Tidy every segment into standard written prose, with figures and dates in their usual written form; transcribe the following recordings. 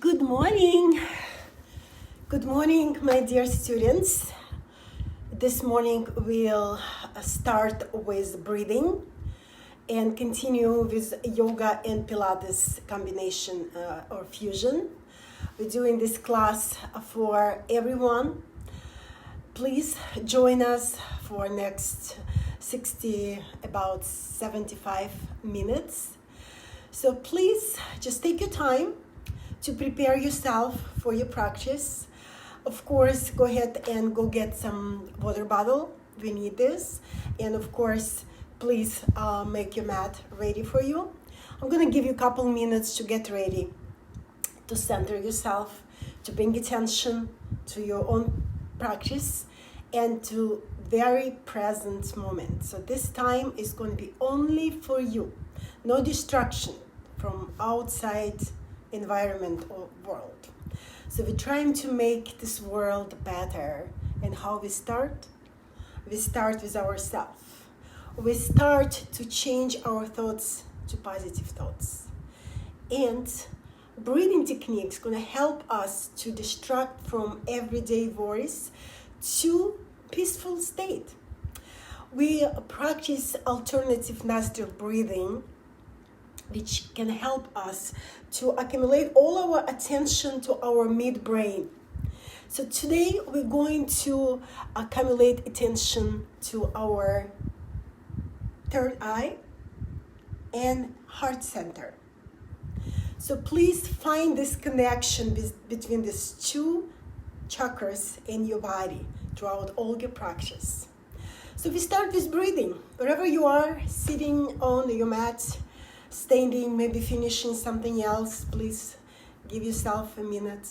Good morning. Good morning, my dear students. This morning we'll start with breathing and continue with yoga and Pilates combination or fusion. We're doing this class for everyone. Please join us for next 75 minutes. So please just take your time to prepare yourself for your practice. Of course, go ahead and go get some water bottle. We need this. And of course, please make your mat ready for you. I'm gonna give you a couple minutes to get ready, to center yourself, to bring attention to your own practice and to very present moment. So this time is going to be only for you. No distraction from outside environment or world. So we're trying to make this world better. And how we start? We start with ourselves. We start to change our thoughts to positive thoughts. And breathing techniques gonna help us to distract from everyday worries to peaceful state. We practice alternative nostril breathing, which can help us to accumulate all our attention to our midbrain. So today we're going to accumulate attention to our third eye and heart center. So please find this connection between these two chakras in your body throughout all your practice. So we start with breathing. Wherever you are, sitting on your mat, standing, maybe finishing something else, please give yourself a minute.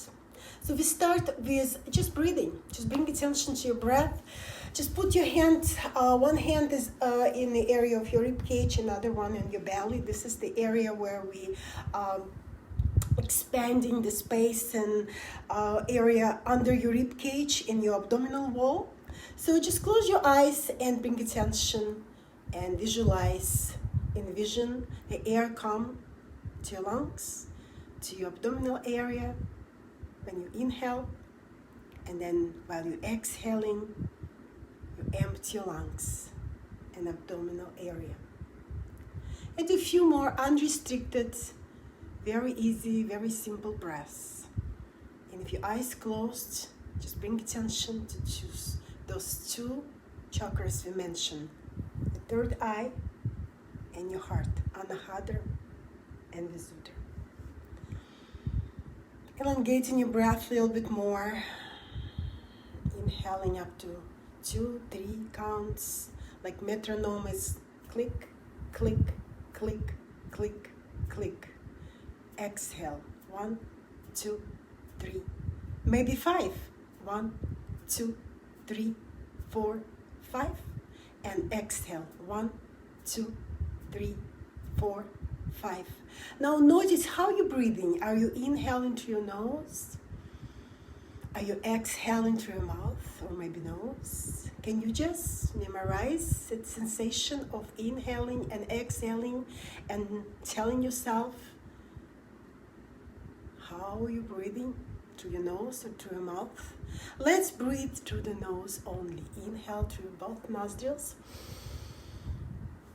So we start with just breathing. Just bring attention to your breath. Just put your hand, one hand is in the area of your rib cage, another one in your belly. This is the area where we expanding the space and area under your rib cage in your abdominal wall. So just close your eyes and bring attention and visualize. Envision the air come to your lungs, to your abdominal area when you inhale, and then while you're exhaling, you empty your lungs and abdominal area. And a few more unrestricted, very easy, very simple breaths. And if your eyes closed, just bring attention to choose those two chakras we mentioned, the third eye and your heart, Anahata and Visuddha. Elongating your breath a little bit more. Inhaling up to 2-3 counts, like metronome is click, click, click, click, click. Exhale, 1, 2, 3, maybe 5. 1, 2, 3, 4, 5. And exhale, 1, 2, 3, 4, 5. Now notice how you're breathing. Are you inhaling through your nose? Are you exhaling through your mouth or maybe nose? Can you just memorize that sensation of inhaling and exhaling and telling yourself how you're breathing through your nose or through your mouth? Let's breathe through the nose only. Inhale through both nostrils.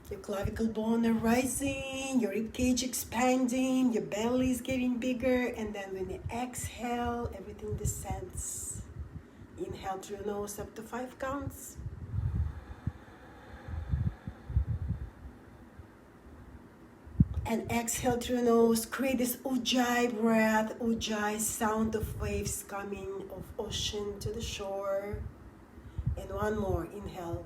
Your clavicle bone are rising, your rib cage expanding, your belly is getting bigger, and then when you exhale, everything descends. Inhale through your nose up to 5 counts. And exhale through your nose, create this ujjayi breath, ujjayi sound of waves coming of ocean to the shore. And one more, inhale.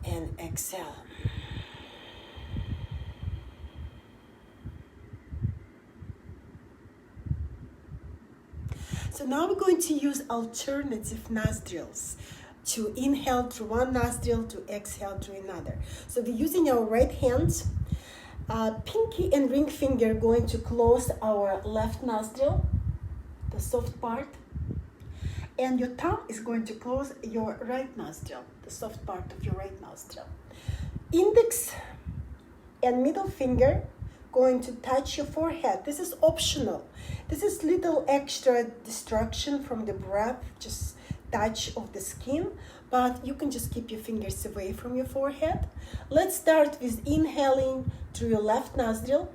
And exhale. So now we're going to use alternative nostrils to inhale through one nostril, to exhale through another. So we're using our right hand, pinky and ring finger going to close our left nostril, the soft part, and your thumb is going to close your right nostril, the soft part of your right nostril. Index and middle finger going to touch your forehead. This is optional. This is little extra distraction from the breath, just touch of the skin, but you can just keep your fingers away from your forehead. Let's start with inhaling through your left nostril,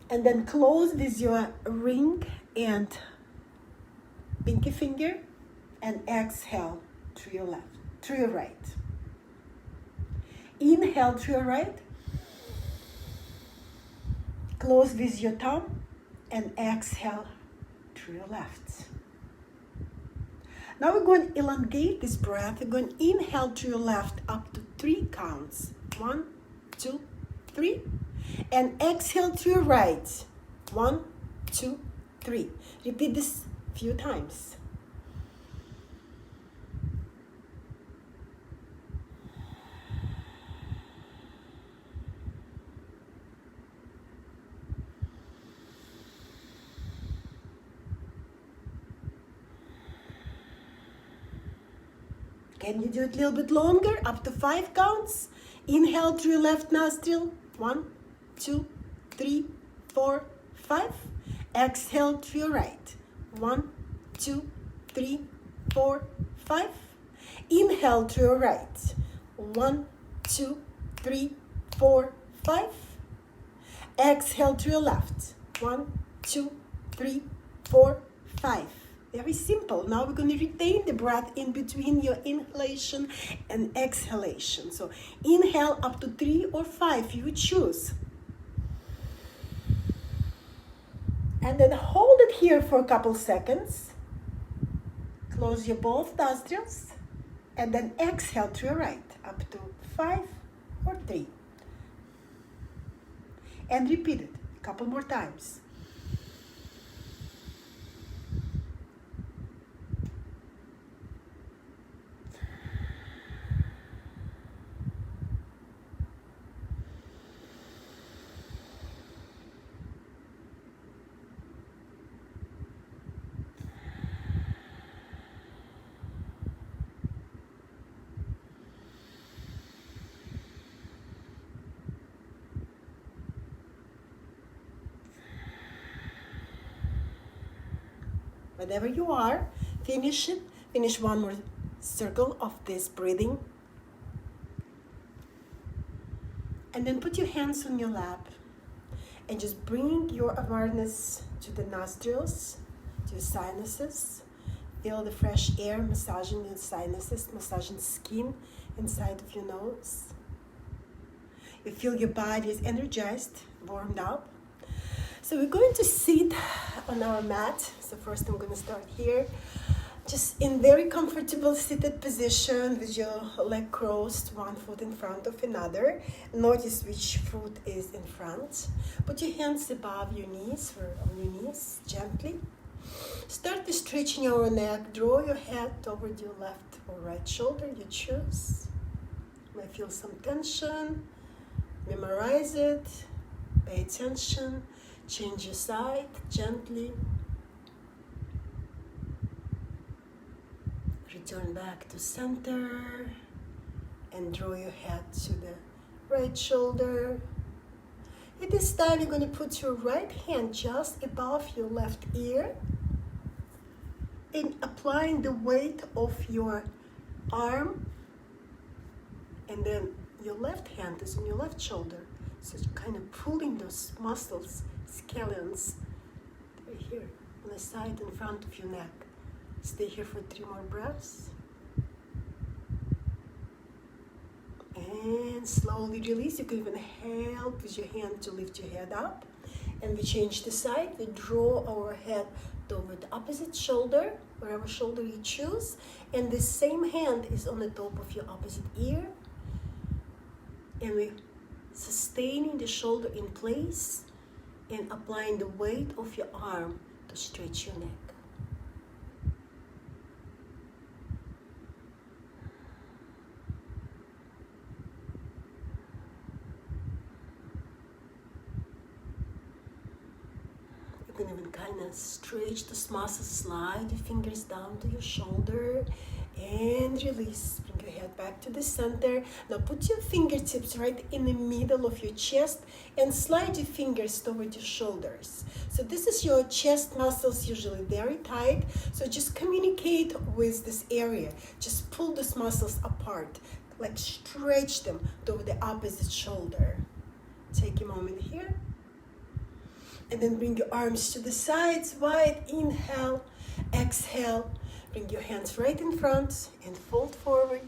and then close with your ring and pinky finger, and exhale through your right. Inhale through your right, close with your thumb, and exhale through your left. Now we're going to elongate this breath. We're going to inhale through your left up to 3 counts. 1, 2, 3. And exhale through your right. 1, 2, 3. Repeat this a few times. Can you do it a little bit longer, up to 5 counts? Inhale through your left nostril. 1, 2, 3, 4, 5. Exhale through your right. 1, 2, 3, 4, 5. Inhale through your right. 1, 2, 3, 4, 5. Exhale through your left. 1, 2, 3, 4, 5. Very simple. Now we're going to retain the breath in between your inhalation and exhalation. So inhale up to 3 or 5, you choose. And then hold it here for a couple seconds. Close your both nostrils. And then exhale to your right, up to 5 or 3. And repeat it a couple more times. Whenever you are, finish it. Finish one more circle of this breathing. And then put your hands on your lap and just bring your awareness to the nostrils, to your sinuses. Feel the fresh air massaging your sinuses, massaging skin inside of your nose. You feel your body is energized, warmed up. So we're going to sit on our mat. So first I'm going to start here. Just in very comfortable seated position with your leg crossed, one foot in front of another. Notice which foot is in front. Put your hands above your knees or on your knees gently. Start by stretching your neck. Draw your head toward your left or right shoulder, you choose. You may feel some tension. Memorize it. Pay attention. Change your side gently. Return back to center and draw your head to the right shoulder. At this time, you're going to put your right hand just above your left ear and applying the weight of your arm, and then your left hand is on your left shoulder. So you're kind of pulling those muscles, scallions, they're here on the side in front of your neck. Stay here for 3 more breaths. And slowly release. You can even help with your hand to lift your head up. And we change the side. We draw our head toward the opposite shoulder, wherever shoulder you choose. And the same hand is on the top of your opposite ear. And we sustaining the shoulder in place and applying the weight of your arm to stretch your neck. You can even kind of stretch those muscles, slide your fingers down to your shoulder and release. Bring your head back to the center. Now put your fingertips right in the middle of your chest and slide your fingers toward your shoulders. So this is your chest muscles, usually very tight. So just communicate with this area. Just pull these muscles apart, like stretch them toward the opposite shoulder. Take a moment here. And then bring your arms to the sides, wide. Inhale, exhale. Bring your hands right in front and fold forward.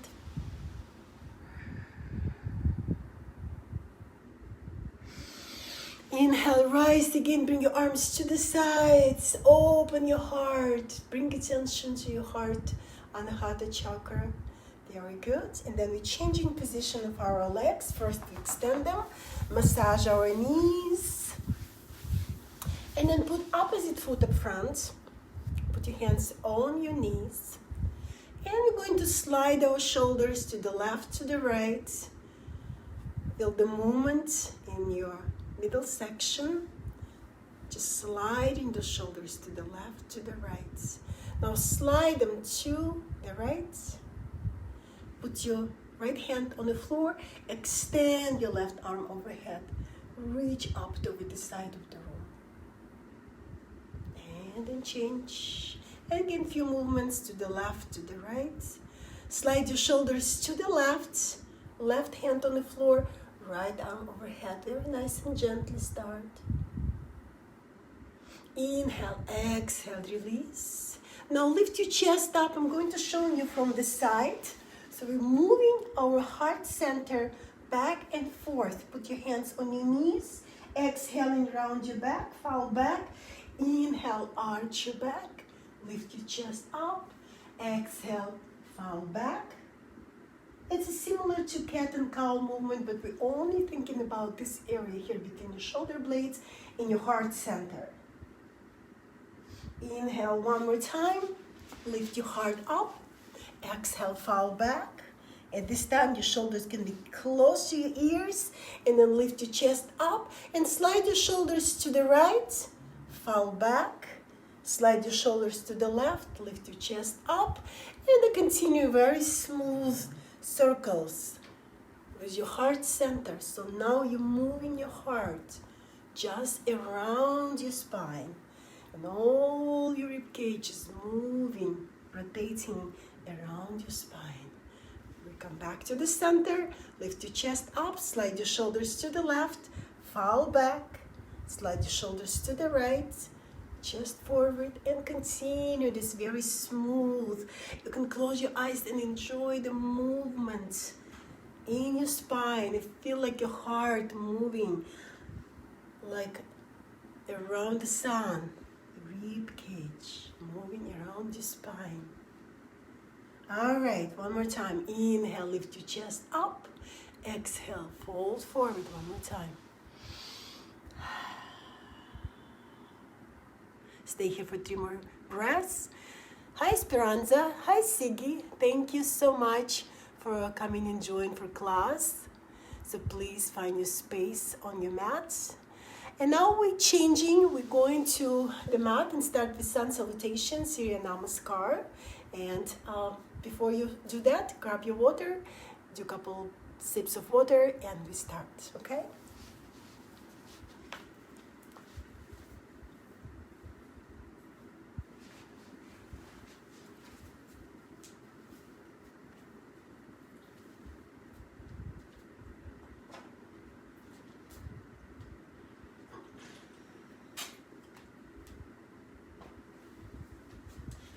Inhale, rise again. Bring your arms to the sides. Open your heart. Bring attention to your heart, Anahata chakra. Very good. And then we're changing position of our legs. First, we extend them. Massage our knees. And then put opposite foot up front. Put your hands on your knees. And we're going to slide our shoulders to the left, to the right. Feel the movement in your middle section. Just sliding the shoulders to the left, to the right. Now slide them to the right. Put your right hand on the floor. Extend your left arm overhead. Reach up toward the side of the room. And then change. And again, few movements to the left, to the right. Slide your shoulders to the left. Left hand on the floor. Right arm overhead. Very nice and gently start. Inhale, exhale, release. Now lift your chest up. I'm going to show you from the side. So we're moving our heart center back and forth. Put your hands on your knees. Exhaling, round your back, fall back. Inhale, arch your back. Lift your chest up. Exhale, fall back. It's similar to cat and cow movement, but we're only thinking about this area here between the shoulder blades and your heart center. Inhale one more time. Lift your heart up. Exhale, fall back. At this time, your shoulders can be close to your ears. And then lift your chest up and slide your shoulders to the right. Fall back. Slide your shoulders to the left. Lift your chest up. And then continue very smooth circles with your heart center. So now you're moving your heart just around your spine. And all your rib cage is moving, rotating around your spine. We come back to the center. Lift your chest up. Slide your shoulders to the left. Fall back. Slide your shoulders to the right. Chest forward and continue this very smooth. You can close your eyes and enjoy the movement in your spine. You feel like your heart moving like around the sun. Rib cage moving around your spine. All right, one more time. Inhale, lift your chest up. Exhale, fold forward one more time. Stay here for 3 more breaths. Hi, Speranza. Hi, Siggy. Thank you so much for coming and join for class. So please find your space on your mats. And now we're changing. We're going to the mat and start with sun salutation, Surya Namaskar. And before you do that, grab your water, do a couple sips of water, and we start, okay?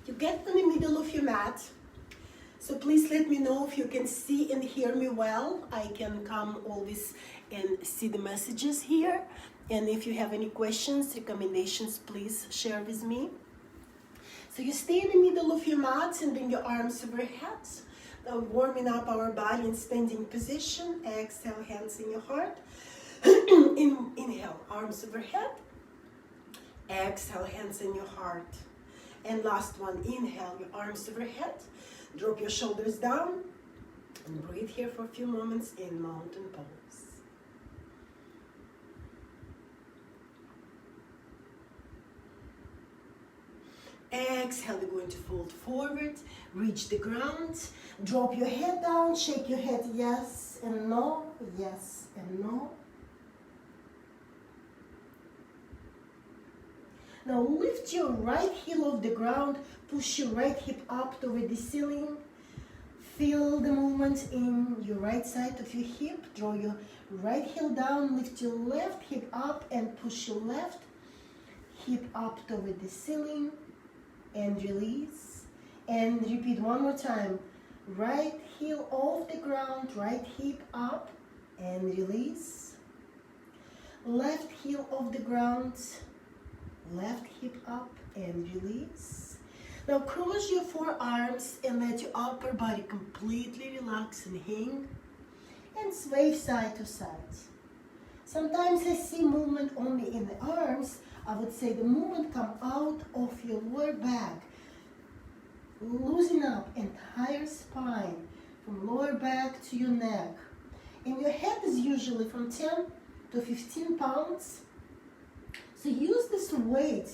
You get in the middle of your mat. So please let me know if you can see and hear me well. I can come always and see the messages here. And if you have any questions, recommendations, please share with me. So you stay in the middle of your mat and bring your arms overhead. Now warming up our body in standing position. Exhale, hands in your heart. Inhale, arms overhead. Exhale, hands in your heart. And last one, inhale, your arms overhead. Drop your shoulders down. And breathe here for a few moments in mountain pose. exhale, we're going to fold forward, reach the ground, drop your head down, shake your head yes and no, yes and no. Now lift your right heel off the ground, push your right hip up toward the ceiling. Feel the movement in your right side of your hip. Draw your right heel down, lift your left hip up and push your left hip up toward the ceiling and release. And repeat one more time. Right heel off the ground, right hip up and release. Left heel off the ground, left hip up and release. Now cross your forearms and let your upper body completely relax and hang and sway side to side. Sometimes I see movement only in the arms. I would say the movement come out of your lower back. Loosen up entire spine from lower back to your neck. And your head is usually from 10 to 15 pounds. So use this weight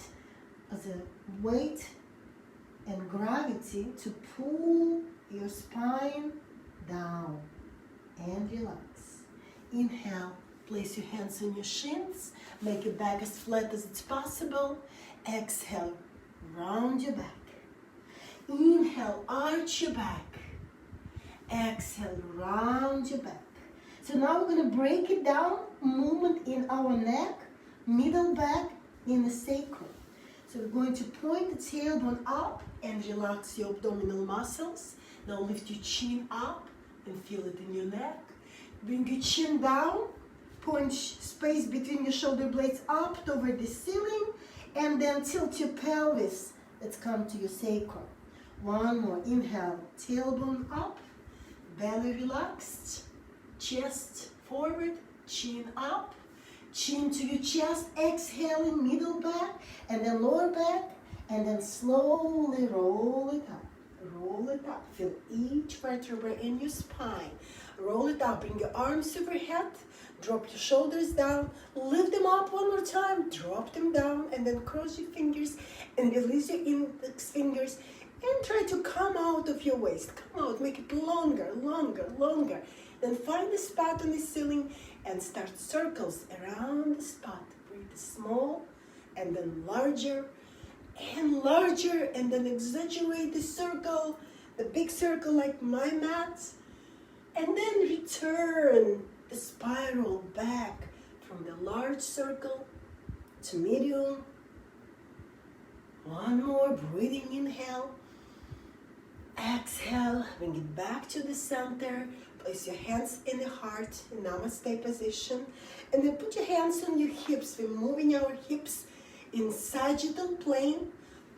as a weight and gravity to pull your spine down and relax. Inhale, place your hands on your shins, make your back as flat as it's possible. Exhale, round your back. Inhale, arch your back. Exhale, round your back. So now we're going to break it down, movement in our neck, middle back, in the sacrum. So we're going to point the tailbone up and relax your abdominal muscles. Now lift your chin up and feel it in your neck. Bring your chin down, point space between your shoulder blades up toward the ceiling, and then tilt your pelvis. Let's come to your sacrum. One more, inhale, tailbone up, belly relaxed, chest forward, chin up, chin to your chest, exhaling middle back, and then lower back, and then slowly roll it up. Roll it up. Feel each vertebra in your spine. Roll it up. Bring your arms overhead. Drop your shoulders down. Lift them up one more time. Drop them down, and then cross your fingers and release your index fingers. And try to come out of your waist. Come out. Make it longer, longer, longer. Then find the spot on the ceiling and start circles around the spot. Breathe small and then larger and larger, and then exaggerate the circle, the big circle like my mat, and then return the spiral back from the large circle to medium. One more breathing inhale. Exhale, bring it back to the center. Place your hands in the heart in Namaste position. And then put your hands on your hips. We're moving our hips in sagittal plane,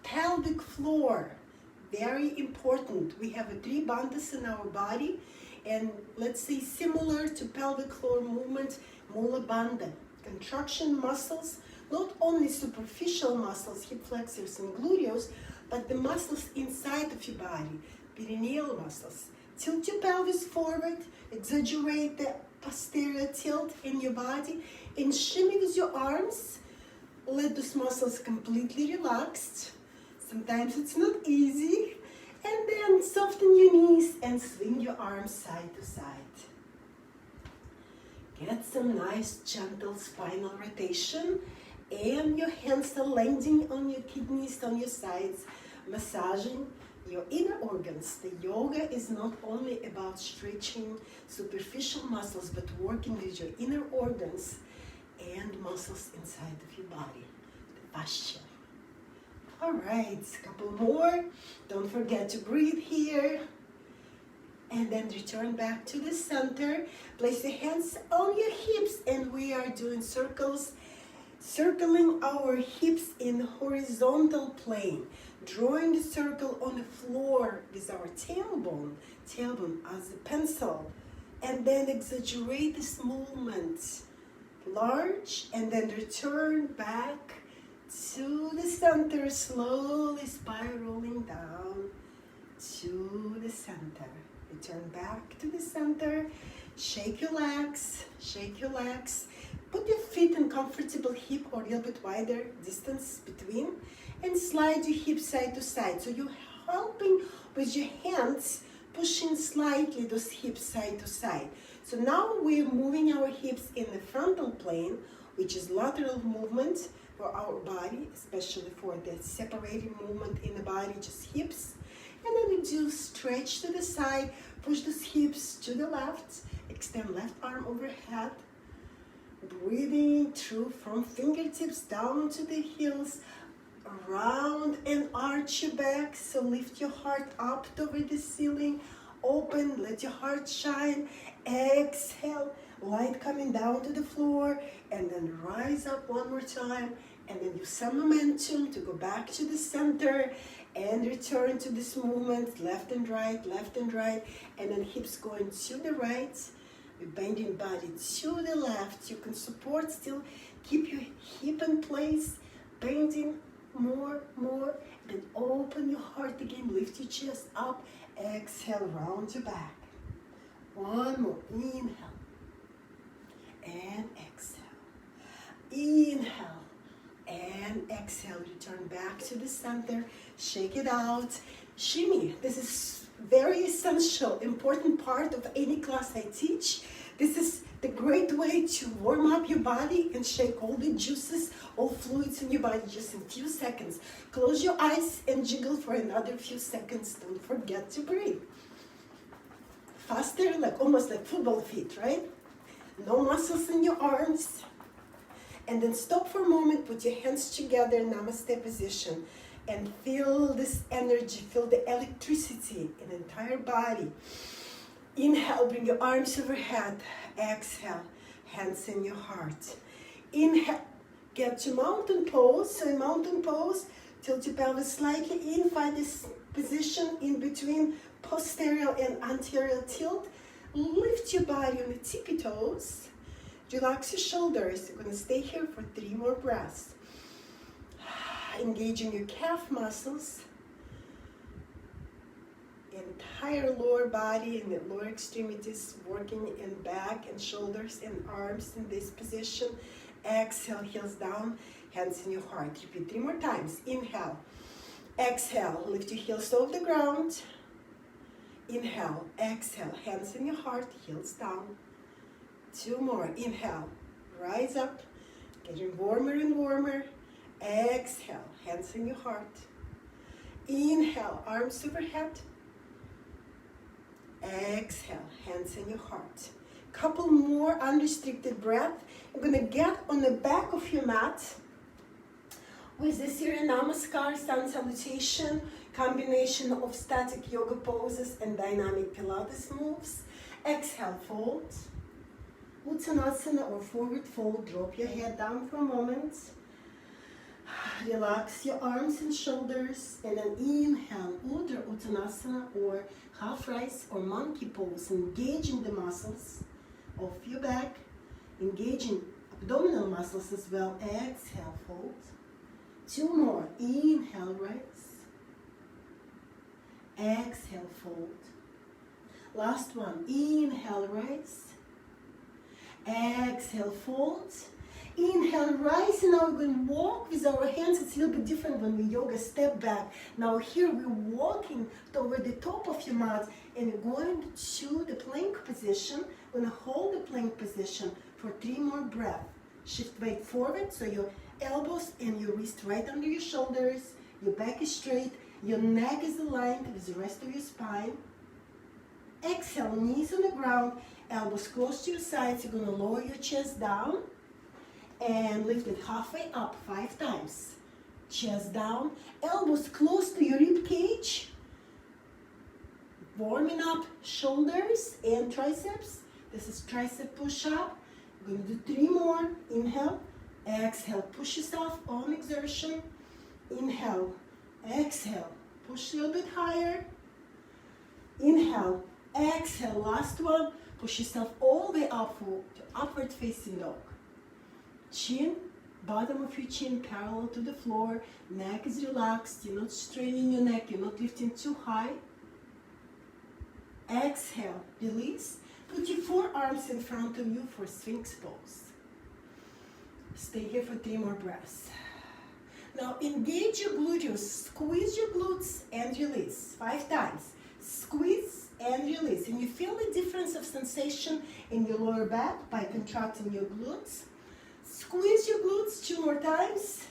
pelvic floor. Very important. We have 3 bandhas in our body. And let's say similar to pelvic floor movement, Mula Bandha. Contraction muscles, not only superficial muscles, hip flexors and gluteus, but the muscles inside of your body, perineal muscles. Tilt your pelvis forward, exaggerate the posterior tilt in your body, and shimmy with your arms. Let those muscles completely relaxed. Sometimes it's not easy. And then soften your knees and swing your arms side to side. Get some nice gentle spinal rotation, and your hands are landing on your kidneys on your sides, massaging your inner organs. The yoga is not only about stretching superficial muscles, but working with your inner organs and muscles inside of your body, the fascia. All right, a couple more. Don't forget to breathe here. And then return back to the center. Place your hands on your hips, and we are doing circles, circling our hips in horizontal plane. Drawing the circle on the floor with our tailbone as a pencil. And then exaggerate this movement. Large, and then return back to the center, slowly spiraling down to the center. Return back to the center. Shake your legs, Put your feet in comfortable hip or a little bit wider distance between, and slide your hips side to side. So you're helping with your hands, pushing slightly those hips side to side. So now we're moving our hips in the frontal plane, which is lateral movement for our body, especially for the separating movement in the body, just hips. And then we do stretch to the side, push those hips to the left, extend left arm overhead, breathing through from fingertips down to the heels, around and arch your back. So lift your heart up toward the ceiling, open, let your heart shine. Exhale, light coming down to the floor, and then rise up one more time, and then use some momentum to go back to the center and return to this movement, left and right, and then hips going to the right. We're bending body to the left. You can support still, keep your hip in place, bending more, then open your heart again, lift your chest up, exhale, round your back. One more, inhale, and exhale. Inhale, and exhale, return back to the center, shake it out, shimmy. This is very essential, important part of any class I teach. This is the great way to warm up your body and shake all the juices, all fluids in your body just in a few seconds. Close your eyes and jiggle for another few seconds. Don't forget to breathe. Faster, like almost like football feet, right? No muscles in your arms. And then stop for a moment, put your hands together, namaste position, and feel this energy, feel the electricity in the entire body. Inhale, bring your arms overhead. Exhale, hands in your heart. Inhale, get to mountain pose. So in mountain pose, tilt your pelvis slightly in, find this position in between posterior and anterior tilt. Lift your body on the tippy toes. Relax your shoulders. You're going to stay here for 3 more breaths. Engaging your calf muscles, entire lower body and the lower extremities, working in back and shoulders and arms in this position. Exhale, heels down, hands in your heart. Repeat 3 more times. Inhale, exhale, lift your heels off the ground. Inhale, exhale, hands in your heart, heels down. 2 more. Inhale, rise up, getting warmer and warmer. Exhale, hands in your heart. Inhale, arms overhead. Exhale, hands in your heart. Couple more unrestricted breath. You're gonna get on the back of your mat with the Surya Namaskar, Sun Salutation, combination of static yoga poses and dynamic Pilates moves. Exhale, fold. Uttanasana or forward fold. Drop your head down for a moment. Relax your arms and shoulders, and then inhale, Urdhva Uttanasana or half rise or monkey pose, engaging the muscles of your back, engaging abdominal muscles as well. Exhale, fold. 2 more. Inhale, rise. Exhale, fold. Last one. Inhale, rise. Exhale, fold. Inhale, rise, and now we're going to walk with our hands. It's a little bit different when we yoga step back. Now here we're walking toward the top of your mat, and we're going to the plank position. We're going to hold the plank position for 3 more breaths. Shift weight forward, so your elbows and your wrist right under your shoulders. Your back is straight. Your neck is aligned with the rest of your spine. Exhale, knees on the ground, elbows close to your sides. You're going to lower your chest down and lift it halfway up 5 times. Chest down, elbows close to your rib cage. Warming up shoulders and triceps. This is tricep push-up. We're going to do 3 more. Inhale, exhale, push yourself on exertion. Inhale, exhale, push a little bit higher. Inhale, exhale, last one. Push yourself all the way up to upward facing dog. Chin, bottom of your chin parallel to the floor. Neck is relaxed. You're not straining your neck. You're not lifting too high. Exhale, release. Put your forearms in front of you for Sphinx pose. Stay here for 3 more breaths. Now engage your gluteus, squeeze your glutes and release 5 times. Squeeze and release. And you feel the difference of sensation in your lower back by contracting your glutes. Squeeze your glutes 2 more times.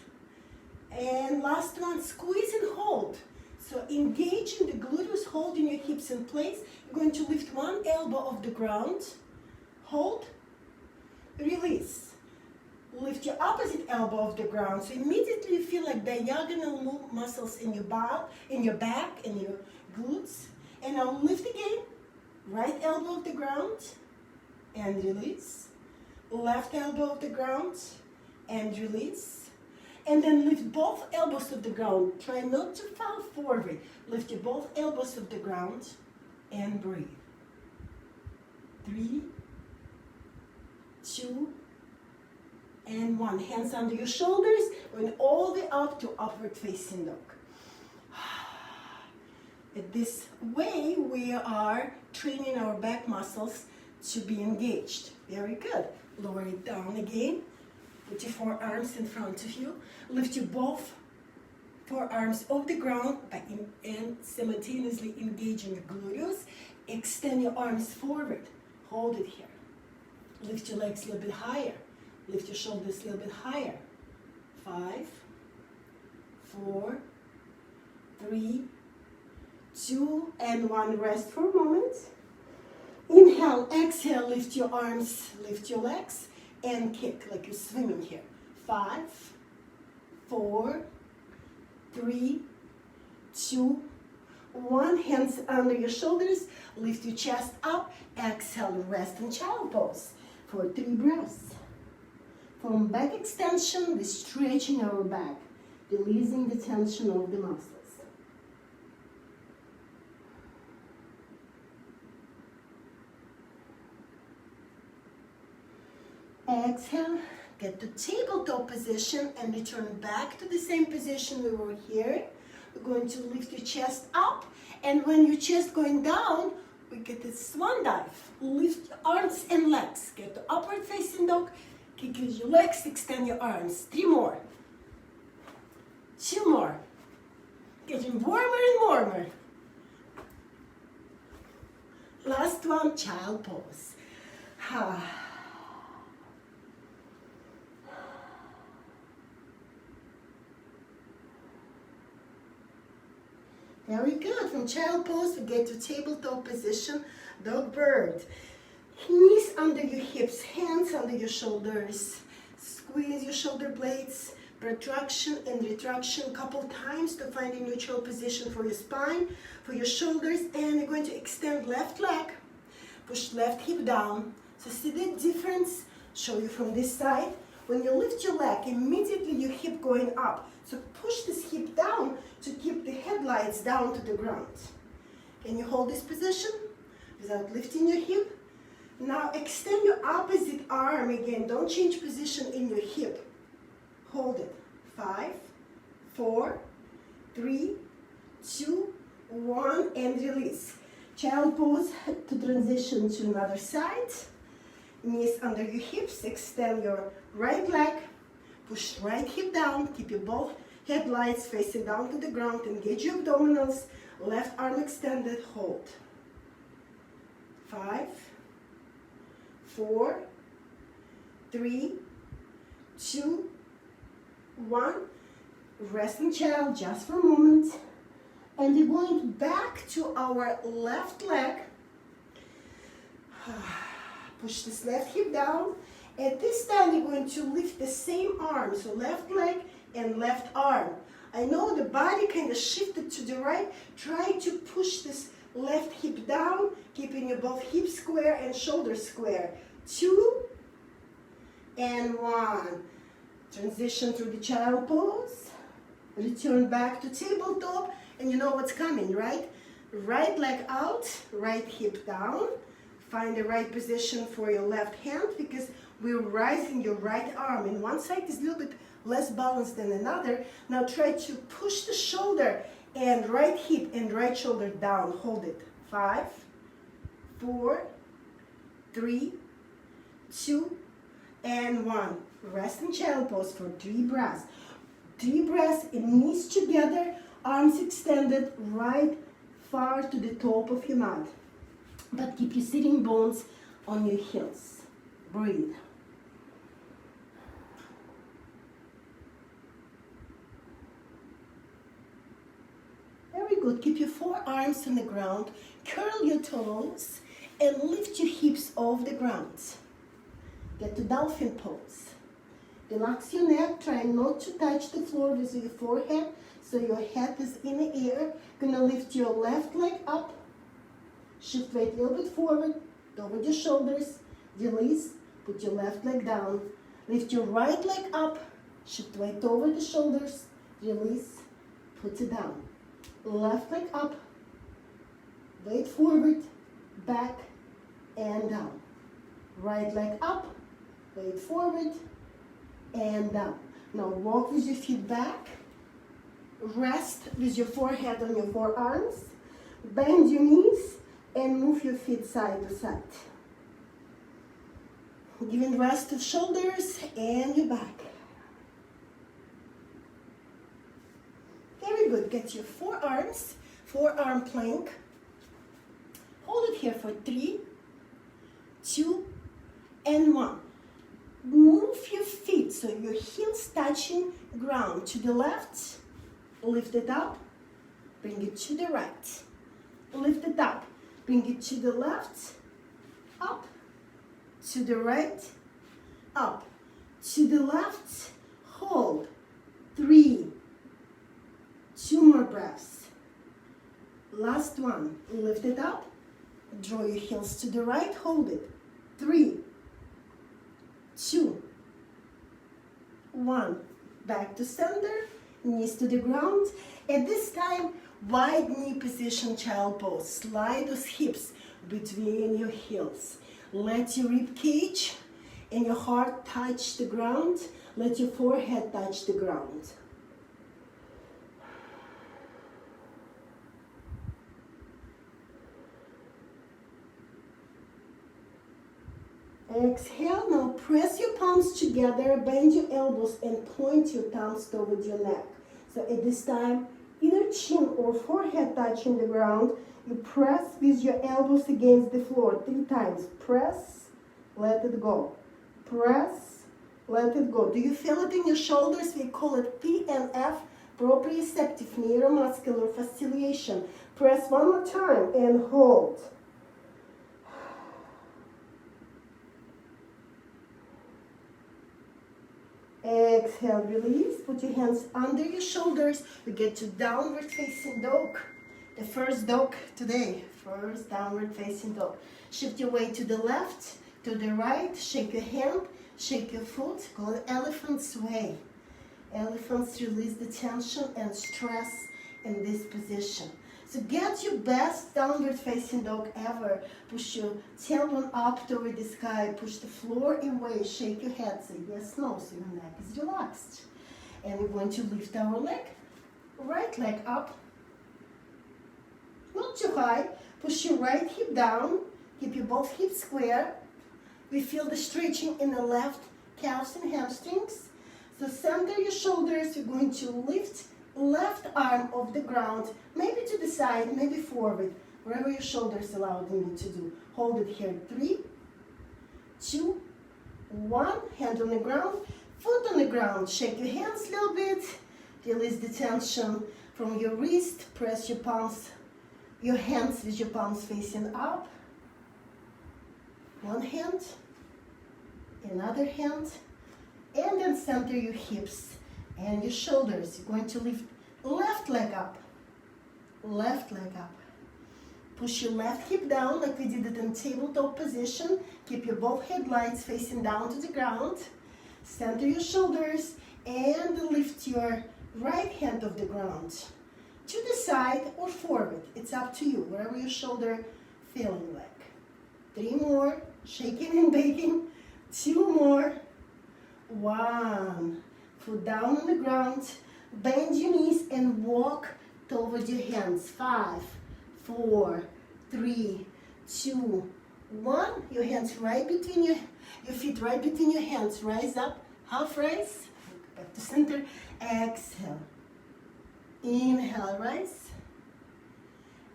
And last one, squeeze and hold. So engaging the gluteus, holding your hips in place. You're going to lift one elbow off the ground. Hold, release. Lift your opposite elbow off the ground. So immediately you feel like diagonal muscles in your back, in your glutes. And now lift again. Right elbow off the ground and release. Left elbow off the ground and release. And then lift both elbows off the ground. Try not to fall forward. Lift your both elbows off the ground and breathe. 3, 2, and 1. Hands under your shoulders, going all the way up to upward facing dog. This way we are training our back muscles to be engaged. Very good. Lower it down again. Put your forearms in front of you. Lift your both forearms off the ground and simultaneously engaging your gluteus. Extend your arms forward. Hold it here. Lift your legs a little bit higher. Lift your shoulders a little bit higher. 5, 4, 3, 2, and 1. Rest for a moment. Inhale, exhale, lift your arms, lift your legs, and kick like you're swimming here. 5, 4, 3, 2, 1. Hands under your shoulders. Lift your chest up. Exhale, rest in child pose for 3 breaths. From back extension, we're stretching our back, releasing the tension of the muscles. Exhale, get to tabletop position and return back to the same position we were here. We're going to lift your chest up, and when your chest going down, we get this swan dive. Lift your arms and legs. Get to upward facing dog. Kick your legs, extend your arms. 3 more. 2 more. Getting warmer and warmer. Last one, child pose. Very good. From child pose, we get to tabletop position, dog bird. Knees under your hips, hands under your shoulders. Squeeze your shoulder blades, protraction and retraction a couple times to find a neutral position for your spine, for your shoulders. And you're going to extend left leg, push left hip down. So see the difference? Show you from this side. When you lift your leg, immediately your hip going up. So push this hip down to keep the headlights down to the ground. Can you hold this position without lifting your hip? Now extend your opposite arm again. Don't change position in your hip. Hold it. 5, 4, 3, 2, 1, and release. Child pose to transition to another side. Knees under your hips. Extend your right leg. Push right hip down. Keep your both headlights facing down to the ground. Engage your abdominals. Left arm extended. Hold. 5, 4, 3, 2, 1. Resting child just for a moment. And we're going back to our left leg. Push this left hip down. At this time, we're going to lift the same arm. So left leg and left arm. I know the body kind of shifted to the right. Try to push this left hip down, keeping your both hips square and shoulders square. 2 and 1. Transition through the child pose. Return back to tabletop. And you know what's coming, right? Right leg out, right hip down. Find the right position for your left hand because we're rising your right arm. And one side is a little bit less balanced than another. Now try to push the shoulder and right hip and right shoulder down. Hold it. 5, 4, 3, 2, and 1. Rest in child pose for 3 breaths. 3 breaths, and knees together, arms extended right far to the top of your mat. But keep your sitting bones on your heels. Breathe. Very good. Keep your forearms on the ground. Curl your toes and lift your hips off the ground. Get to dolphin pose. Relax your neck. Try not to touch the floor with your forehead, so your head is in the air. Gonna lift your left leg up. Shift weight a little bit forward, over your shoulders. Release. Put your left leg down. Lift your right leg up. Shift weight over the shoulders. Release. Put it down. Left leg up. Weight forward, back, and down. Right leg up. Weight forward, and down. Now walk with your feet back. Rest with your forehead on your forearms. Bend your knees and move your feet side to side. Giving rest to shoulders and your back. Very good. Get your forearms, forearm plank. Hold it here for 3, 2, and 1. Move your feet so your heels touching ground. To the left, lift it up, bring it to the right. Lift it up, bring it to the left, up, to the right, up, to the left, hold. 3, 2 more breaths. Last one, lift it up, draw your heels to the right, hold it. 3, 2, 1. Back to center, knees to the ground. At this time, wide knee position, child pose. Slide those hips between your heels. Let your rib cage and your heart touch the ground. Let your forehead touch the ground. Exhale. Now press your palms together, bend your elbows, and point your thumbs toward your neck. So at this time, either chin or forehead touching the ground. You press with your elbows against the floor 3 times. Press, let it go. Press, let it go. Do you feel it in your shoulders? We call it PNF, proprioceptive neuromuscular facilitation. Press one more time and hold. Exhale, release. Put your hands under your shoulders. We get to downward facing dog. The first dog today. First downward facing dog. Shift your weight to the left, to the right. Shake your hand, shake your foot. Call it elephant's way. Elephants release the tension and stress in this position. So get your best downward facing dog ever. Push your tailbone up toward the sky. Push the floor away. Shake your head. Say yes, no. So your neck is relaxed. And we're going to lift our leg. Right leg up. Not too high. Push your right hip down. Keep your both hips square. We feel the stretching in the left calves and hamstrings. So center your shoulders. You're going to lift left arm off the ground, maybe to the side, maybe forward, wherever your shoulders allow you to do. Hold it here. 3, 2, 1. Hand on the ground, foot on the ground. Shake your hands a little bit. Release the tension from your wrist. Press your palms, your hands with your palms facing up. One hand, another hand, and then center your hips and your shoulders. You're going to lift left leg up, left leg up. Push your left hip down like we did it in tabletop position. Keep your both headlights facing down to the ground. Center your shoulders and lift your right hand off the ground. To the side or forward, it's up to you, wherever your shoulder feeling like. 3 more, shaking and baking. 2 more. 1. Foot down on the ground, bend your knees and walk toward your hands. 5, 4, 3, 2, 1. Your hands right between Your feet right between your hands. Rise up, half rise, back to center. Exhale. Inhale, rise.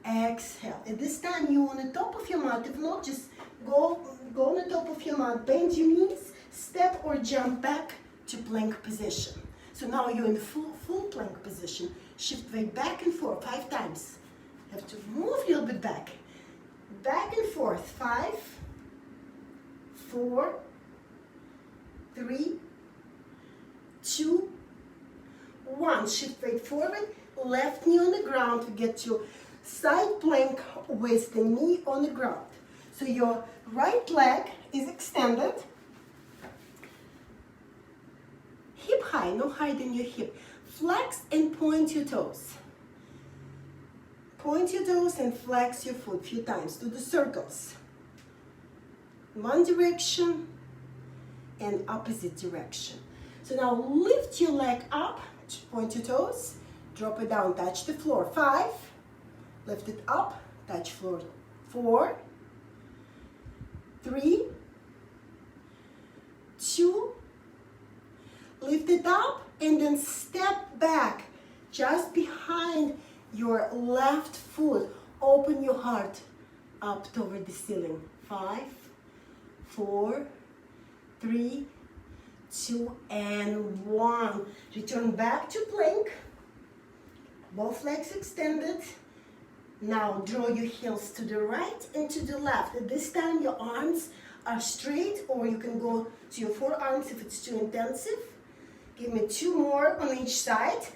Exhale. At this time, you on the top of your mat. If not, just go on the top of your mat. Bend your knees, step or jump back to plank position. So now you're in full plank position. Shift weight back and forth 5 times. Have to move a little bit back. Back and forth. 5, 4, 3, 2, 1. Shift weight forward. Left knee on the ground. We get to side plank with the knee on the ground. So your right leg is extended. Hip high, no higher than your hip. Flex and point your toes. Point your toes and flex your foot a few times. Do the circles. One direction and opposite direction. So now lift your leg up, point your toes, drop it down, touch the floor. 5, lift it up, touch floor. 4, 3, 2, lift it up and then step back just behind your left foot. Open your heart up toward the ceiling. 5, 4, 3, 2, and 1. Return back to plank. Both legs extended. Now draw your heels to the right and to the left. At this time your arms are straight, or you can go to your forearms if it's too intensive. Give me 2 more on each side.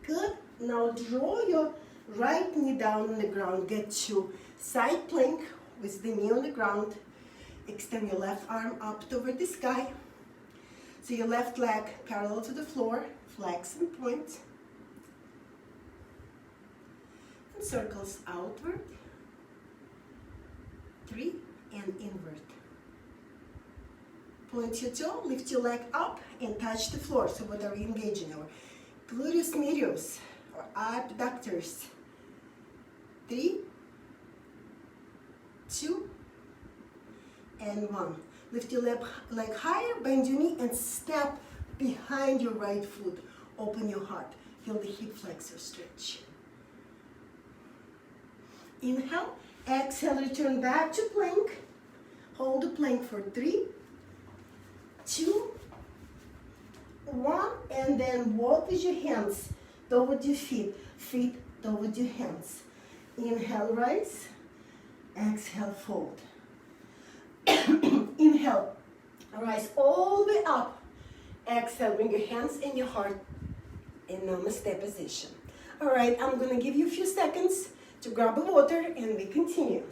Good. Now draw your right knee down on the ground. Get to side plank with the knee on the ground. Extend your left arm up toward the sky. So your left leg parallel to the floor. Flex and point. And circles outward. 3 and inward. Point your toe, lift your leg up and touch the floor. So what are we engaging? Our gluteus medius or abductors. 3, 2, and 1. Lift your leg higher, bend your knee and step behind your right foot. Open your heart. Feel the hip flexor stretch. Inhale. Exhale, return back to plank. Hold the plank for 3, 2, 1, and then walk with your hands toward your feet. Feet toward your hands. Inhale, rise. Exhale, fold. Inhale, rise all the way up. Exhale, bring your hands in your heart in Namaste position. All right, I'm going to give you a few seconds to grab the water and we continue.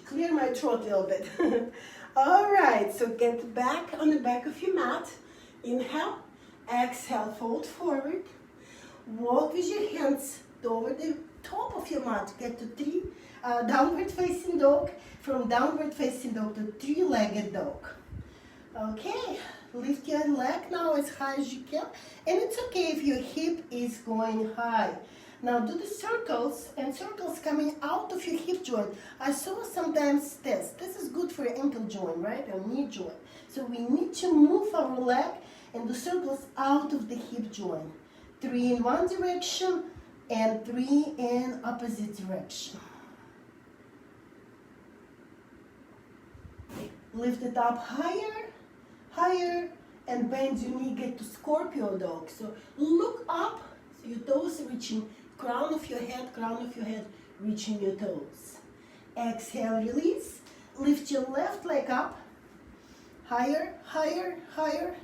Clear my throat a little bit. All right, so get back on the back of your mat. Inhale, exhale, fold forward. Walk with your hands toward the top of your mat. Get to 3 downward facing dog. From downward facing dog to 3-legged dog. Okay, lift your leg now as high as you can. And it's okay if your hip is going high. Now do the circles, and circles coming out of your hip joint. I saw sometimes this. This is good for your ankle joint, right? Or knee joint. So we need to move our leg and do circles out of the hip joint. 3 in one direction and 3 in opposite direction. Lift it up higher, higher, and bend your knee, get to Scorpio dog. So look up, so your toes are reaching crown of your head, reaching your toes. Exhale, release. Lift your left leg up. Higher, higher, higher.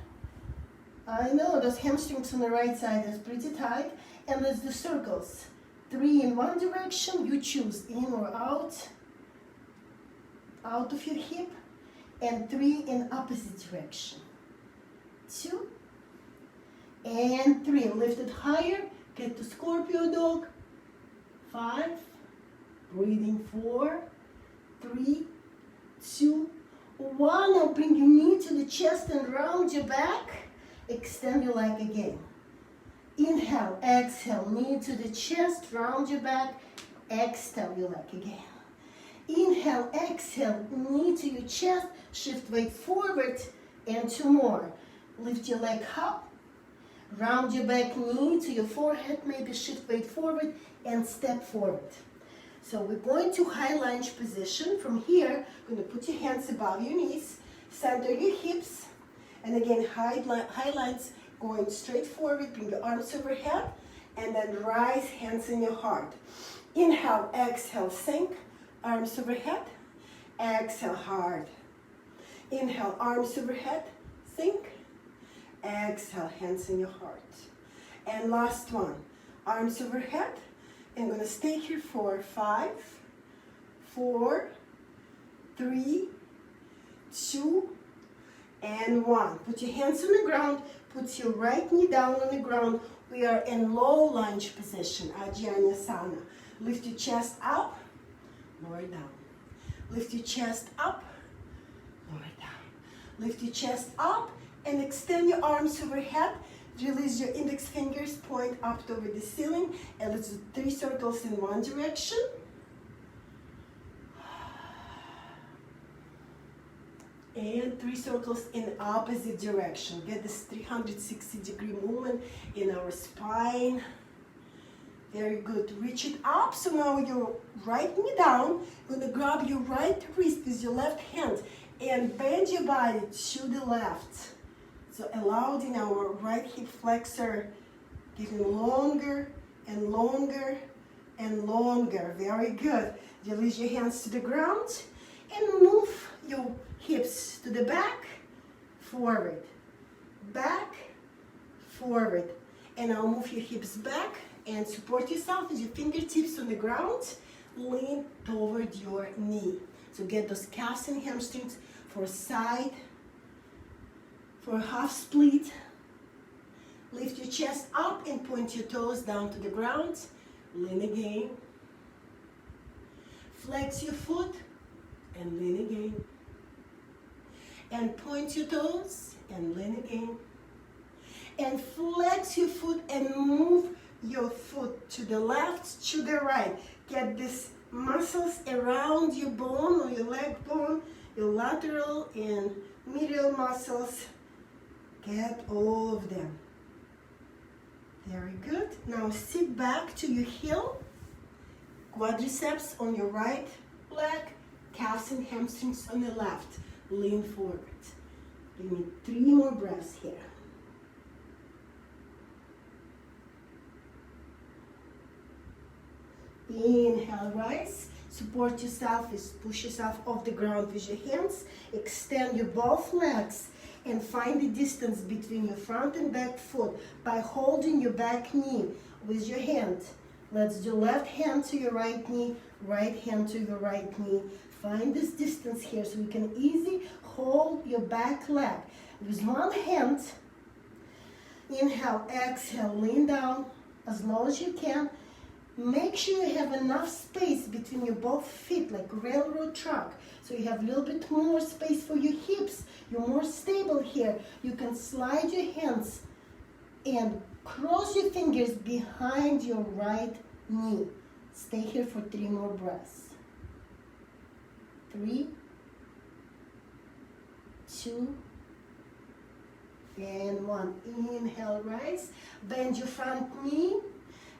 I know those hamstrings on the right side is pretty tight. And let's do circles. 3 in one direction, you choose in or out of your hip. And 3 in opposite direction. 2, and 3. Lift it higher, get to Scorpio Dog. 5, breathing 4, 3, 2, 1. Now bring your knee to the chest and round your back. Extend your leg again. Inhale, exhale, knee to the chest, round your back. Exhale your leg again. Inhale, exhale, knee to your chest, shift weight forward, and 2 more. Lift your leg up, round your back, knee to your forehead, maybe shift weight forward, and step forward. So we're going to high lunge position. From here, you're going to put your hands above your knees, center your hips, and again, high lunge, going straight forward, bring your arms overhead, and then rise, hands in your heart. Inhale, exhale, sink, arms overhead, exhale, hard. Inhale, arms overhead, sink, exhale, hands in your heart. And last one, arms overhead. I'm going to stay here for 5, 4, 3, 2, and 1. Put your hands on the ground, put your right knee down on the ground. We are in low lunge position, Ajnanasana. Lift your chest up, lower down. Lift your chest up, lower down. Lift your chest up and extend your arms overhead. Release your index fingers, point up over the ceiling, and let's do 3 circles in one direction. And 3 circles in opposite direction. Get this 360-degree movement in our spine. Very good. Reach it up. So now your right knee down. You're going to grab your right wrist with your left hand and bend your body to the left. So allowing our right hip flexor getting longer and longer and longer. Very good. Release your hands to the ground and move your hips to the back, forward, and now move your hips back and support yourself with your fingertips on the ground. Lean toward your knee. So get those calves and hamstrings for side, for half split. Lift your chest up and point your toes down to the ground. Lean again. Flex your foot and lean again. And point your toes and lean again. And flex your foot and move your foot to the left, to the right. Get these muscles around your bone or your leg bone, your lateral and medial muscles. Get all of them. Very good. Now sit back to your heel. Quadriceps on your right leg, calves and hamstrings on the left. Lean forward. Give me 3 more breaths here. Inhale, rise. Support yourself, push yourself off the ground with your hands. Extend your both legs and find the distance between your front and back foot by holding your back knee with your hand. Let's do left hand to your right knee, right hand to your right knee. Find this distance here so you can easily hold your back leg. With one hand, inhale, exhale, lean down as low as you can. Make sure you have enough space between your both feet, like railroad track. So you have a little bit more space for your hips. You're more stable here. You can slide your hands and cross your fingers behind your right knee. Stay here for 3 more breaths. 3, 2, and 1. Inhale, rise. Bend your front knee.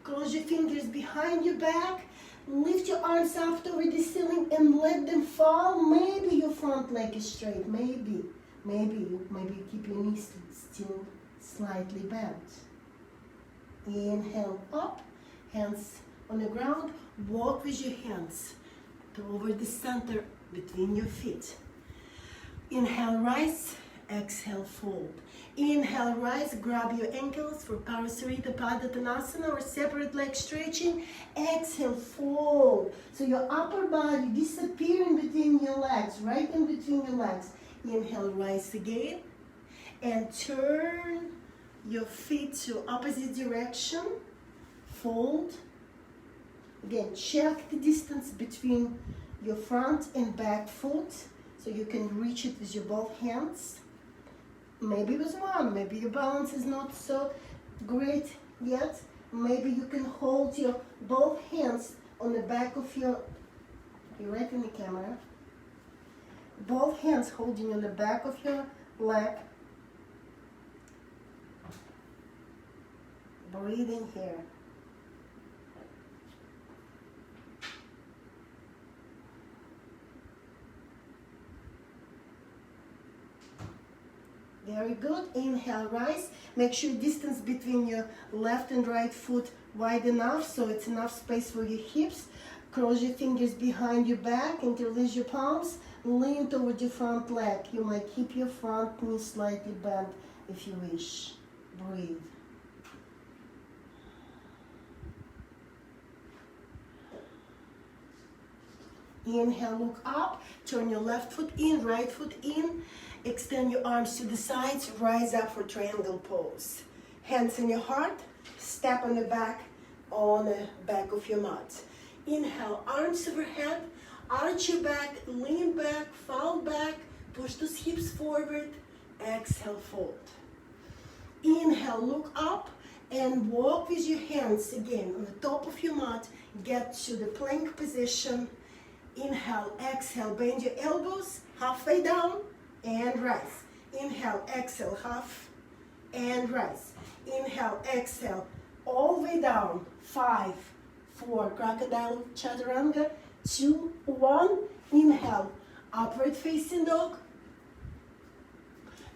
Close your fingers behind your back. Lift your arms up over the ceiling and let them fall. Maybe your front leg is straight. Maybe you keep your knees still slightly bent. Inhale up, hands on the ground. Walk with your hands toward the center between your feet. Inhale, rise. Exhale, fold. Inhale, rise, grab your ankles for Parasarita Padottanasana or separate leg stretching. Exhale, fold. So your upper body disappearing between your legs, right in between your legs. Inhale, rise again. and turn your feet to opposite direction. Fold. Again, check the distance between your front and back foot so you can reach it with your both hands. Maybe with one, maybe your balance is not so great yet. Maybe you can hold your both hands on the back of you're right in the camera. Both hands holding on the back of your leg. Breathing here. Very good. Inhale, rise. Make sure distance between your left and right foot wide enough so it's enough space for your hips. Cross your fingers behind your back, interlace your palms, lean toward your front leg. You might keep your front knee slightly bent if you wish. Breathe. Inhale, look up, turn your left foot in, right foot in. Extend your arms to the sides, rise up for triangle pose. Hands in your heart, step on the back of your mat. Inhale, arms overhead, arch your back, lean back, fall back, push those hips forward. Exhale, fold. Inhale, look up and walk with your hands again on the top of your mat. Get to the plank position. Inhale, exhale, bend your elbows, halfway down and rise. Inhale, exhale, half and rise. Inhale, exhale, all the way down. 5, 4, crocodile chaturanga, 2, 1. Inhale, upward facing dog.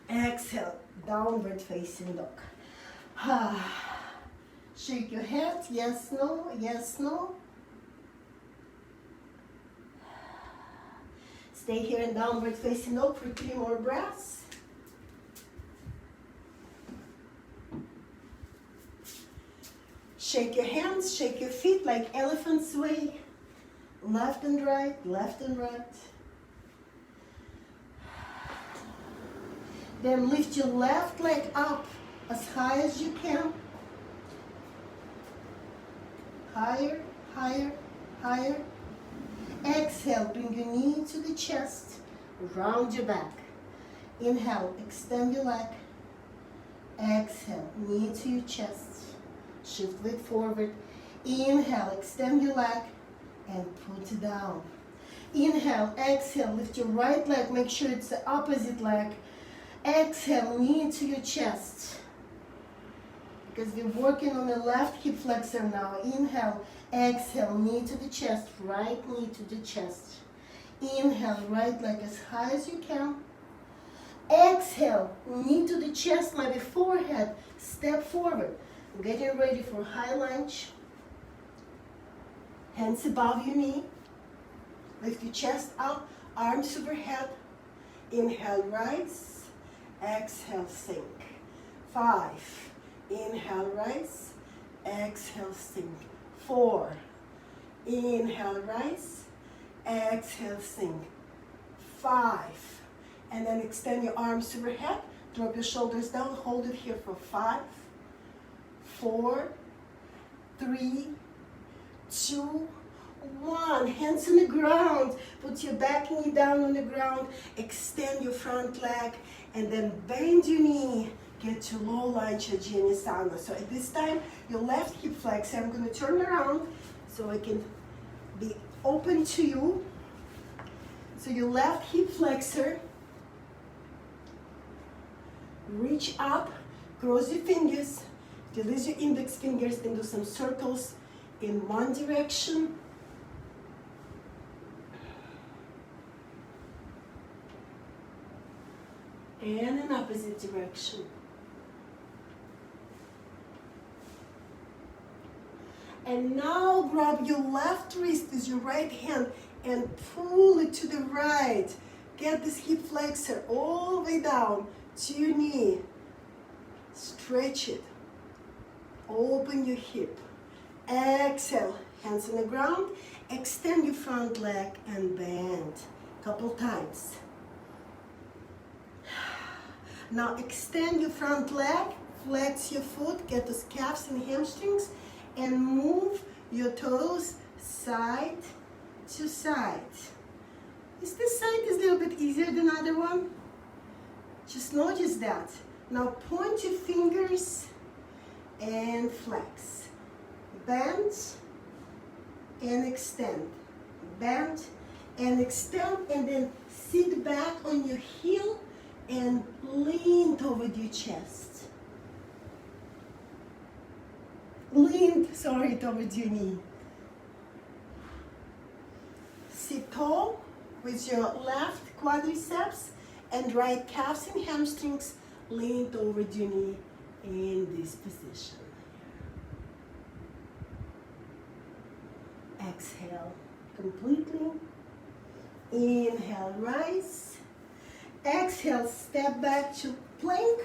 Exhale, downward facing dog. Shake your head, yes, no, yes, no. Stay here in downward facing dog for 3 more breaths. Shake your hands, shake your feet like elephant sway. Left and right, left and right. Then lift your left leg up as high as you can. Higher, higher, higher. Exhale, bring your knee to the chest, round your back. Inhale, extend your leg. Exhale, knee to your chest, shift weight forward. Inhale, extend your leg and put it down. Inhale, exhale, lift your right leg, make sure it's the opposite leg. Exhale, knee to your chest. Because we're working on the left hip flexor now. Inhale, exhale, knee to the chest, right knee to the chest. Inhale, right leg as high as you can. Exhale, knee to the chest, maybe forehead, step forward. Getting ready for high lunge. Hands above your knee. Lift your chest up, arms overhead. Inhale, rise. Exhale, sink. 5. Inhale, rise. Exhale, sink. 4. Inhale, rise. Exhale, sink. 5. And then extend your arms overhead. Drop your shoulders down. Hold it here for 5, 4, 3, 2, 1. Hands on the ground. Put your back knee down on the ground. Extend your front leg. And then bend your knee. Get to low lunge Janasana. So at this time, your left hip flexor, I'm going to turn around so I can be open to you. So your left hip flexor, reach up, cross your fingers, release your index fingers and do some circles in one direction. And in opposite direction. And now grab your left wrist with your right hand and pull it to the right. Get this hip flexor all the way down to your knee. Stretch it. Open your hip. Exhale, hands on the ground. Extend your front leg and bend. Couple times. Now extend your front leg, flex your foot, get those calves and hamstrings, and move your toes side to side. Is this side is a little bit easier than the other one? Just notice that. Now point your fingers and flex. Bend and extend. Bend and extend, and then sit back on your heel and lean toward your chest. Lean, toward your knee. Sit tall with your left quadriceps and right calves and hamstrings lean toward your knee in this position. Exhale completely. Inhale, rise. Exhale, step back to plank.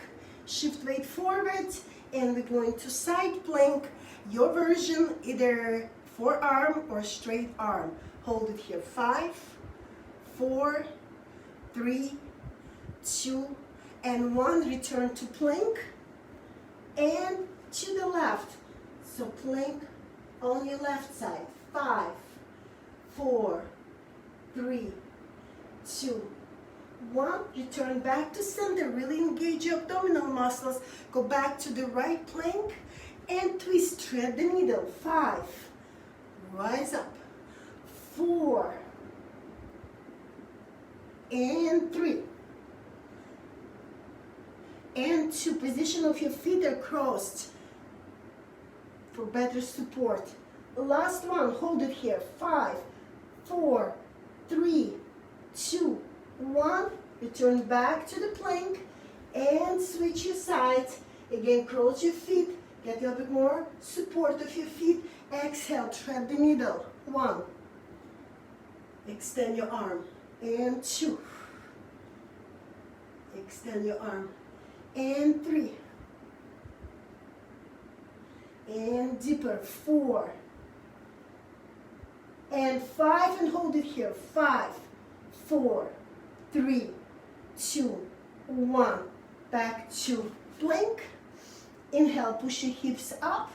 Shift weight forward, and we're going to side plank. Your version, either forearm or straight arm. Hold it here. 5, 4, 3, 2, and 1. Return to plank and to the left. So plank on your left side. 5, 4, 3, 2, 1. Return back to center. Really engage your abdominal muscles. Go back to the right plank and twist. Thread the needle. 5. Rise up. 4. And 3. And 2. Position of your feet are crossed for better support. Last one. Hold it here. 5, 4, 3, 2, 1. Return back to the plank and switch your sides. Again, cross your feet. Get a little bit more support of your feet. Exhale, thread the needle. 1. Extend your arm. And 2. Extend your arm. And 3. And deeper. 4. And 5, and hold it here. 5, 4, 3, 2, 1. Back to plank. Inhale, push your hips up.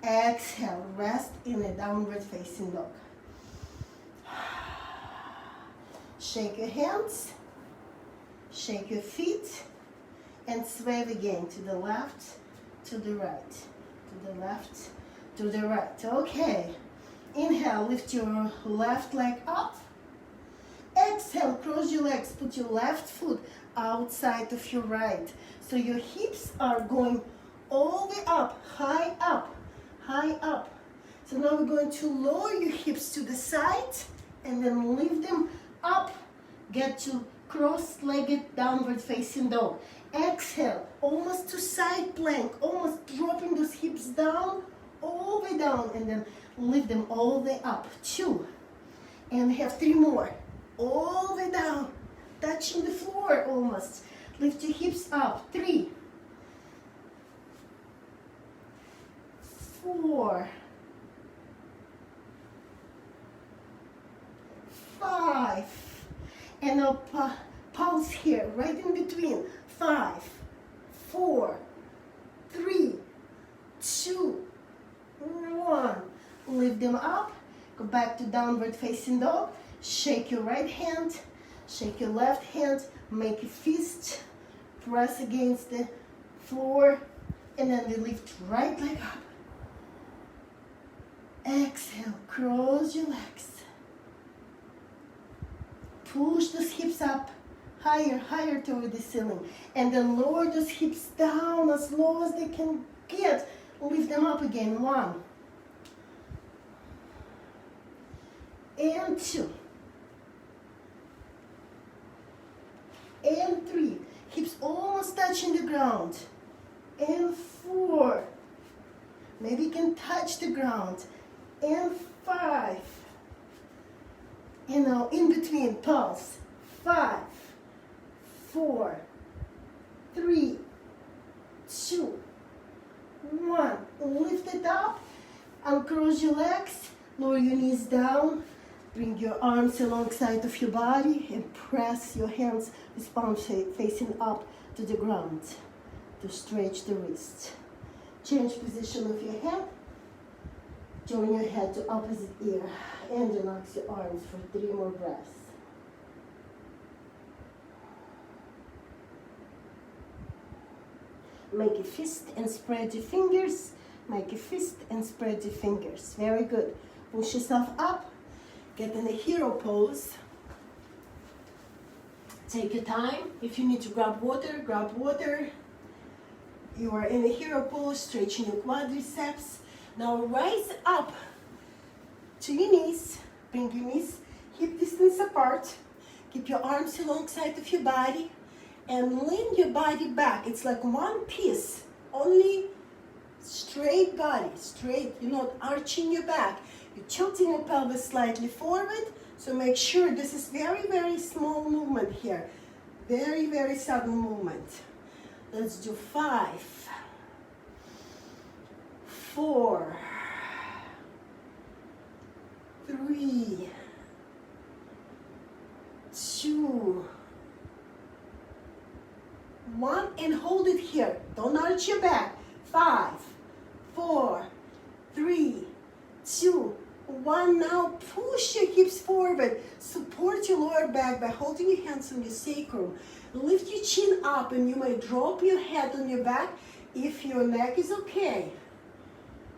Exhale, rest in a downward facing dog. Shake your hands, shake your feet, and sway again to the left, to the right, to the left, to the right. Okay. Inhale, lift your left leg up. Exhale, cross your legs, put your left foot outside of your right. So your hips are going all the way up, high up, high up. So now we're going to lower your hips to the side and then lift them up. Get to cross-legged downward facing dog. Exhale, almost to side plank, almost dropping those hips down, all the way down, and then lift them all the way up. 2. And we have 3 more. All the way down, touching the floor almost. Lift your hips up. 3, 4, 5. And now pulse here, right in between. 5, 4, 3, 2, 1. Lift them up. Go back to downward facing dog. Shake your right hand. Shake your left hand. Make a fist. Press against the floor. And then we lift right leg up. Exhale. Cross your legs. Push those hips up. Higher, higher toward the ceiling. And then lower those hips down as low as they can get. Lift them up again. 1. And 2. And 3. Hips almost touching the ground. And 4. Maybe you can touch the ground. And 5. And now in between, pulse. 5, 4, 3, 2, 1. Lift it up. Uncross your legs. Lower your knees down. Bring your arms alongside of your body and press your hands with palms facing up to the ground to stretch the wrist. Change position of your head. Turn your head to opposite ear and relax your arms for 3 more breaths. Make a fist and spread your fingers. Make a fist and spread your fingers. Very good. Push yourself up. Get in a hero pose. Take your time. If you need to grab water, grab water. You are in a hero pose, stretching your quadriceps. Now rise up to your knees. Bring your knees hip distance apart. Keep your arms alongside of your body. And lean your body back. It's like one piece, only straight body, straight. You're not arching your back. You're tilting your pelvis slightly forward. So make sure this is very, very small movement here. Very, very subtle movement. Let's do 5, 4, 3, 2, 1, and hold it here. Don't arch your back. 5, 4, 3, 2, 1. Now push your hips forward. Support your lower back by holding your hands on your sacrum. Lift your chin up and you might drop your head on your back if your neck is okay.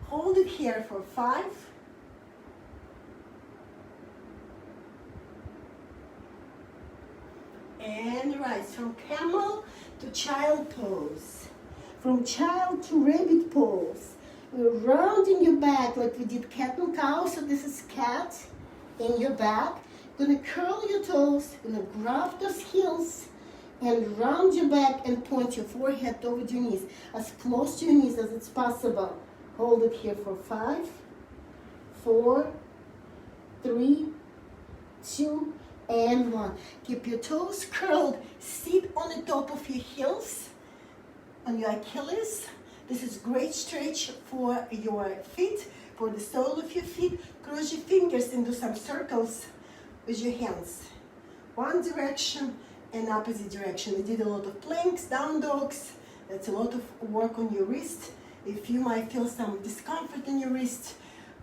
Hold it here for 5, and rise from camel to child pose. From child to rabbit pose. We're rounding your back like we did cat and cow. So this is cat in your back. Gonna curl your toes. Gonna grab those heels and round your back and point your forehead toward your knees. As close to your knees as it's possible. Hold it here for 5, 4, 3, 2, and 1. Keep your toes curled. Sit on the top of your heels, on your Achilles. This is great stretch for your feet, for the sole of your feet. Cross your fingers and do some circles with your hands. One direction and opposite direction. We did a lot of planks, down dogs. That's a lot of work on your wrist. If you might feel some discomfort in your wrist,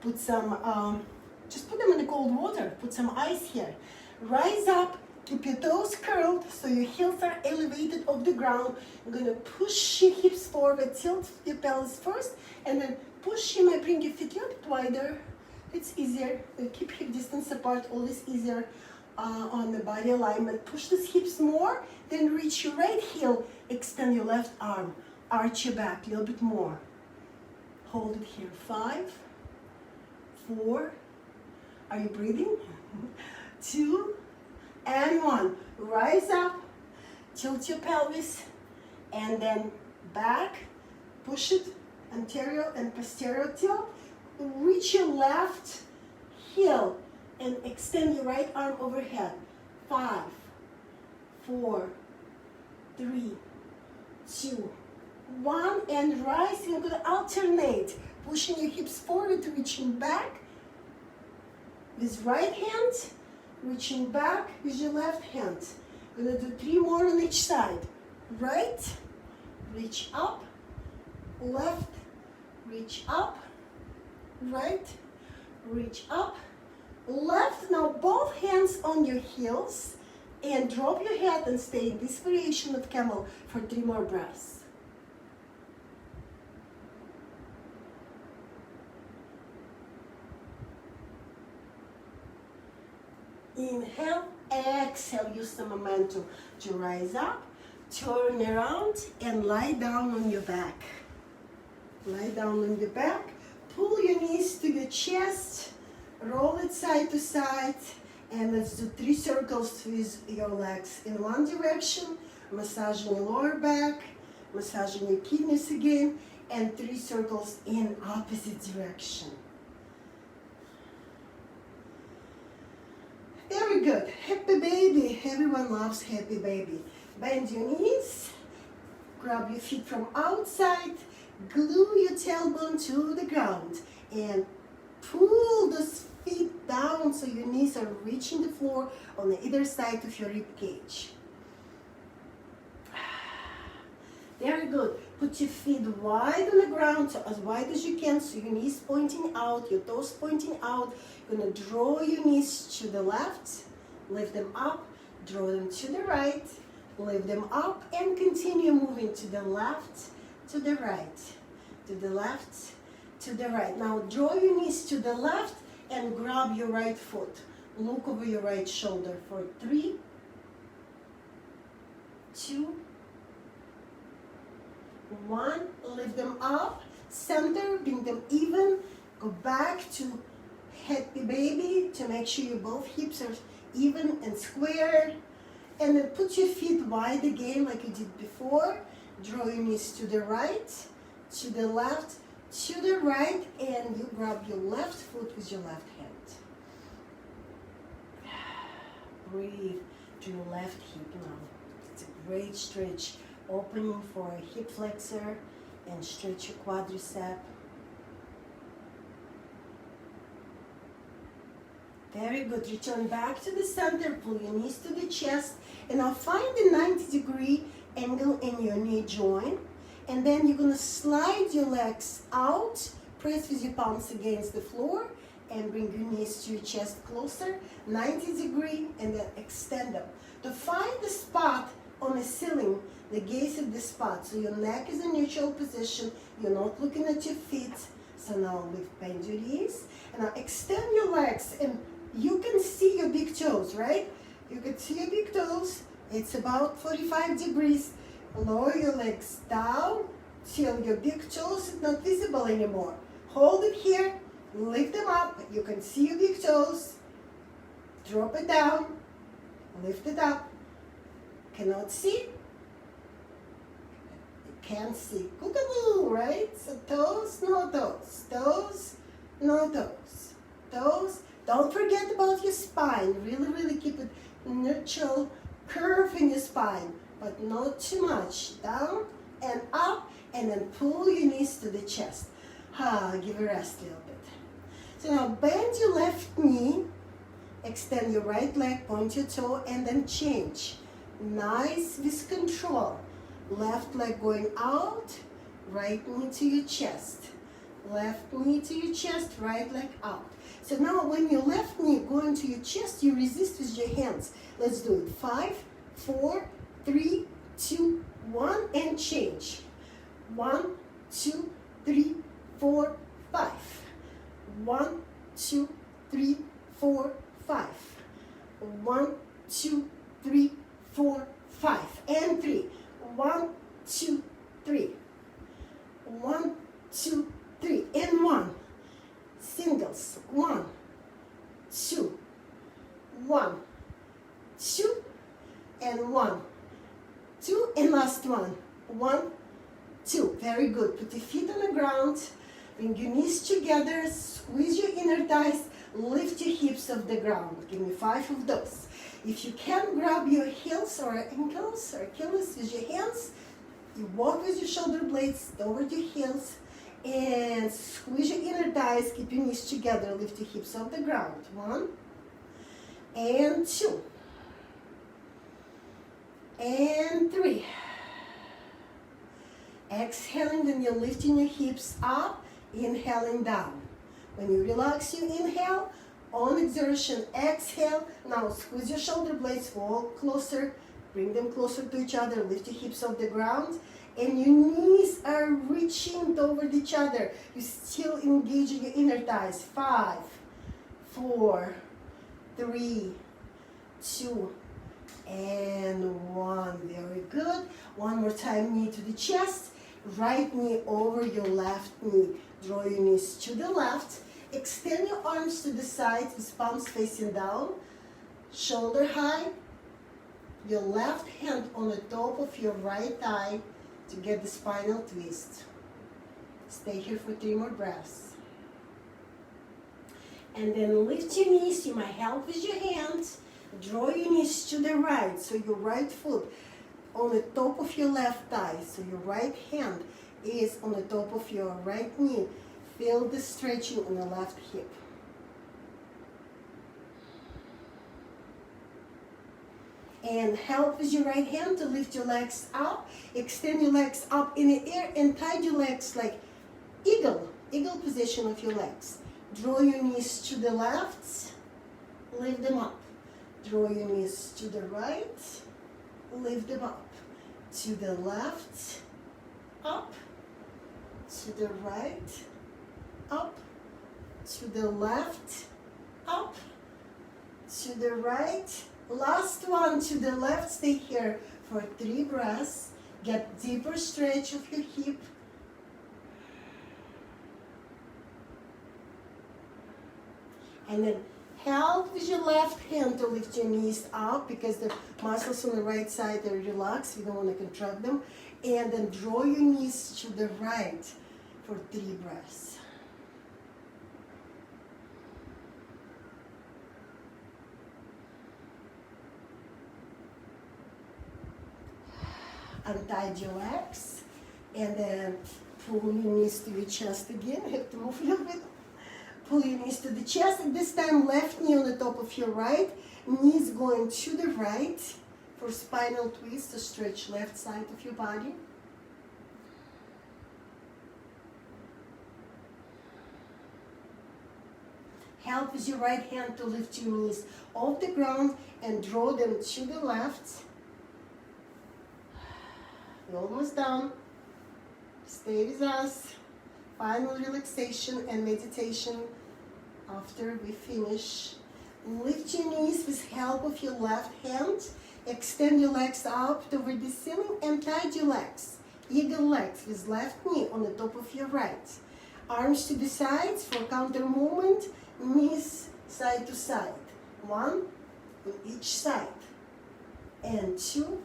put some, just put them in the cold water. Put some ice here. Rise up, keep your toes curled so your heels are elevated off the ground. You're gonna push your hips forward, tilt your pelvis first, and then push. You might bring your feet a little bit wider. It's easier. Keep hip distance apart, always easier on the body alignment. Push these hips more, then reach your right heel, extend your left arm, arch your back a little bit more. Hold it here. 5, 4, are you breathing? 2, and 1. Rise up, tilt your pelvis, and then back, push it, anterior and posterior tilt. Reach your left heel and extend your right arm overhead. 5, 4, 3, 2, 1, and rise. You're going to alternate, pushing your hips forward, reaching back with right hand, reaching back with your left hand. Gonna do 3 more on each side. Right, reach up, left, reach up, right, reach up, left. Now both hands on your heels and drop your head and stay in this variation of camel for 3 more breaths. Inhale, exhale, use the momentum to rise up, turn around, and lie down on your back. Lie down on your back, pull your knees to your chest, roll it side to side, and let's do 3 circles with your legs in one direction, massaging your lower back, massaging your kidneys again, and 3 circles in opposite direction. Very good. Happy baby. Everyone loves happy baby. Bend your knees. Grab your feet from outside. Glue your tailbone to the ground. And pull those feet down so your knees are reaching the floor on the either side of your rib cage. Very good. Put your feet wide on the ground, so as wide as you can, so your knees pointing out, your toes pointing out. You're gonna draw your knees to the left, lift them up, draw them to the right, lift them up, and continue moving to the left, to the right, to the left, to the right. Now draw your knees to the left and grab your right foot. Look over your right shoulder for 3, 2, 1. Lift them up, center, bring them even. Go back to happy baby to make sure your both hips are even and square. And then put your feet wide again like you did before. Draw your knees to the right, to the left, to the right, and you grab your left foot with your left hand. Breathe to your left hip now. It's a great stretch. Opening for a hip flexor and stretch your quadricep. Very good. Return back to the center. Pull your knees to the chest. And now find the 90-degree angle in your knee joint. And then you're going to slide your legs out. Press with your palms against the floor. And bring your knees to your chest closer. 90-degree. And then extend them. To find the spot on the ceiling, the gaze of the spot. So your neck is in neutral position. You're not looking at your feet. So now bend your knees. And now extend your legs. And you can see your big toes, right? You can see your big toes. It's about 45 degrees. Lower your legs down till your big toes is not visible anymore. Hold it here. Lift them up. You can see your big toes. Drop it down. Lift it up. Cannot see? Can't see. Cookaboo, right? So toes, no toes. Toes, no toes. Toes. Don't forget about your spine. Really, really keep it neutral curve in your spine, but not too much. Down and up, and then pull your knees to the chest. Give a rest a little bit. So now bend your left knee, extend your right leg, point your toe, and then change. Nice with control. Left leg going out, right knee to your chest. Left knee to your chest, right leg out. So now when your left knee going to your chest, you resist with your hands. Let's do it. 5, 4, 3, 2, 1, and change. 1, 2, 3, 4, 5. 1, 2, 3, 4, 5. 1, 2, 3, 4, 5. And 3. 1, 2, 3. 1, 2, 3. And 1. Singles. 1, 2. 1, 2. And 1, 2. And last one. 1, 2. Very good. Put your feet on the ground. Bring your knees together. Squeeze your inner thighs. Lift your hips off the ground. Give me 5 of those. If you can grab your heels or ankles or Achilles with your hands, you walk with your shoulder blades over your heels and squeeze your inner thighs. Keep your knees together. Lift your hips off the ground. 1 and 2 and 3. Exhaling, then you're lifting your hips up, inhaling down. When you relax, you inhale. On exertion, exhale. Now squeeze your shoulder blades, walk closer, bring them closer to each other, lift your hips off the ground, and your knees are reaching toward each other. You're still engaging your inner thighs. 5, 4, 3, 2, and 1. Very good. One more time, knee to the chest, right knee over your left knee. Draw your knees to the left. Extend your arms to the sides with palms facing down, shoulder high. Your left hand on the top of your right thigh to get the spinal twist. Stay here for 3 more breaths. And then lift your knees. You might help with your hands. Draw your knees to the right, so your right foot on the top of your left thigh. So your right hand is on the top of your right knee. Feel the stretching on the left hip. And help with your right hand to lift your legs up. Extend your legs up in the air and tie your legs like eagle position of your legs. Draw your knees to the left, lift them up. Draw your knees to the right, lift them up. To the left, up. To the right, up. To the left, up. To the right. Last one to the left. Stay here for 3 breaths. Get deeper stretch of your hip. And then help with your left hand to lift your knees up because the muscles on the right side are relaxed. You don't want to contract them. And then draw your knees to the right for 3 breaths. Untie your legs and then pull your knees to your chest again. You have to move a little bit. Pull your knees to the chest, and this time left knee on the top of your right, knees going to the right for spinal twist to stretch left side of your body. Help with your right hand to lift your knees off the ground and draw them to the left. You're almost done. Stay with us. Final relaxation and meditation after we finish. Lift your knees with help of your left hand. Extend your legs up toward the ceiling and tie your legs. Eagle legs with left knee on the top of your right. Arms to the sides for counter movement. Knees side to side. 1 on each side. And 2.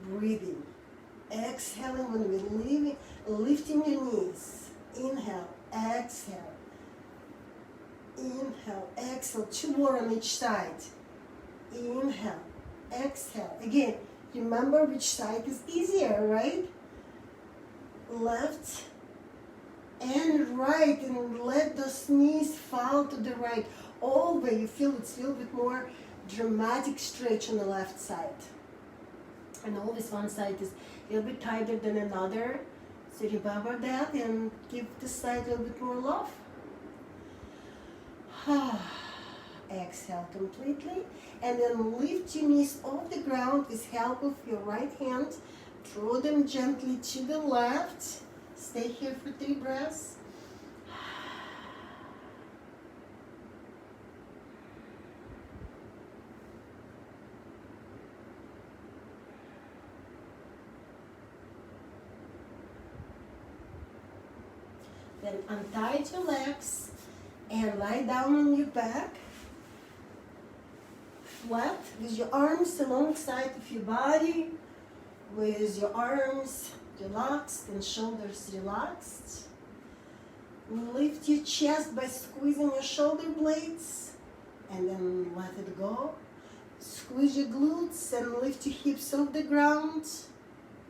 Breathing. Exhaling when we're lifting your knees. Inhale, exhale. Inhale, exhale. 2 more on each side. Inhale, exhale. Again, remember which side is easier, right? Left and right, and let those knees fall to the right. All the way you feel it's a little bit more dramatic stretch on the left side. And always one side is a little bit tighter than another. So remember that and give this side a little bit more love. Exhale completely. And then lift your knees off the ground with help of your right hand. Draw them gently to the left. Stay here for 3 breaths. Then untie your legs and lie down on your back, flat, with your arms alongside of your body, with your arms relaxed and shoulders relaxed. Lift your chest by squeezing your shoulder blades and then let it go. Squeeze your glutes and lift your hips off the ground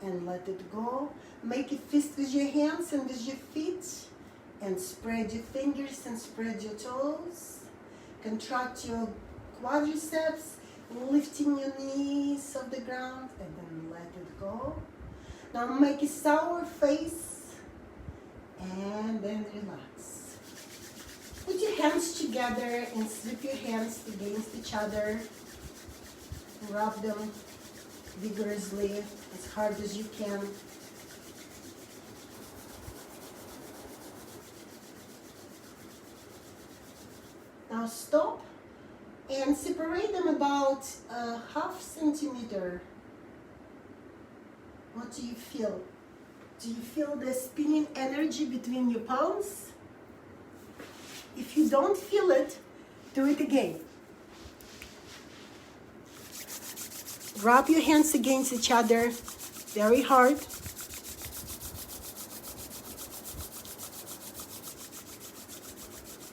and let it go. Make a fist with your hands and with your feet. And spread your fingers and spread your toes. Contract your quadriceps, lifting your knees off the ground and then let it go. Now make a sour face and then relax. Put your hands together and slip your hands against each other. Rub them vigorously as hard as you can. Now stop and separate them about a ½ centimeter. What do you feel? Do you feel the spinning energy between your palms? If you don't feel it, do it again. Rub your hands against each other very hard.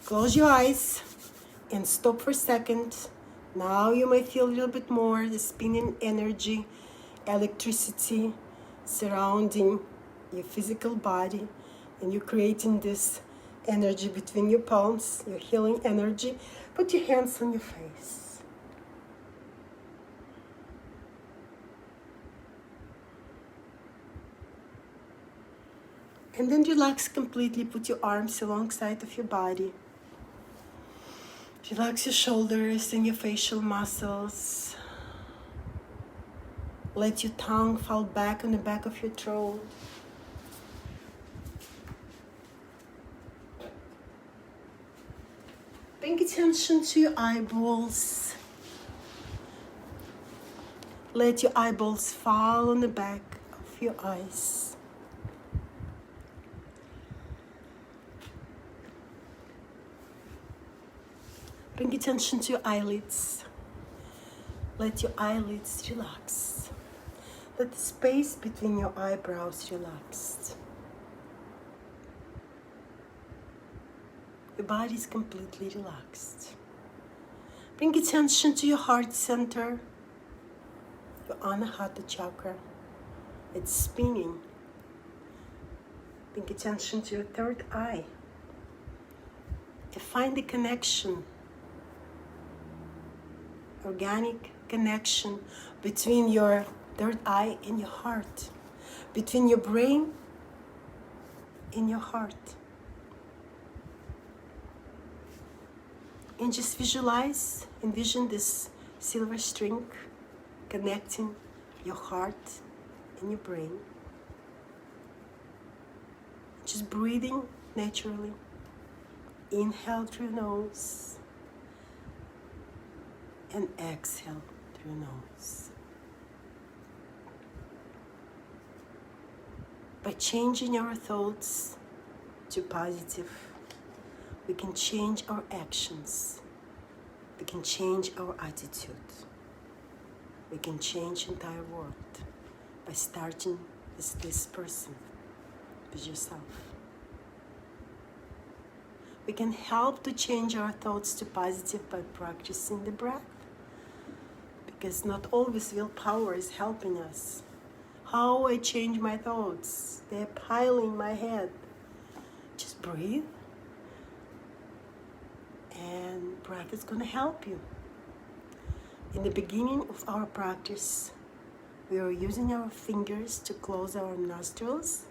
Close your eyes and stop for a second. Now you might feel a little bit more the spinning energy, electricity surrounding your physical body, and you're creating this energy between your palms, your healing energy. Put your hands on your face. And then relax completely. Put your arms alongside of your body. Relax your shoulders and your facial muscles. Let your tongue fall back on the back of your throat. Paying attention to your eyeballs. Let your eyeballs fall on the back of your eyes. Bring attention to your eyelids. Let your eyelids relax. Let the space between your eyebrows relax. Your body is completely relaxed. Bring attention to your heart center, your Anahata chakra. It's spinning. Bring attention to your third eye. And find the connection, organic connection between your third eye and your heart, between your brain and your heart. And just envision this silver string connecting your heart and your brain. Just breathing naturally. Inhale through your nose and exhale through your nose. By changing our thoughts to positive, we can change our actions. We can change our attitude. We can change the entire world by starting as this person, with yourself. We can help to change our thoughts to positive by practicing the breath. Because not always willpower is helping us. How I change my thoughts? They're piling in my head. Just breathe. And breath is going to help you. In the beginning of our practice, we were using our fingers to close our nostrils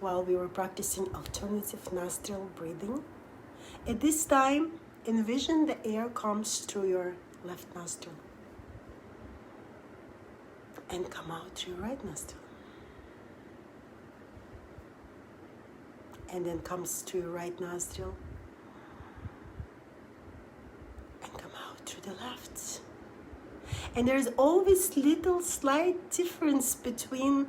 while we were practicing alternative nostril breathing. At this time, envision the air comes through your left nostril and come out through your right nostril. And then comes through your right nostril and come out through the left. And there's always little slight difference between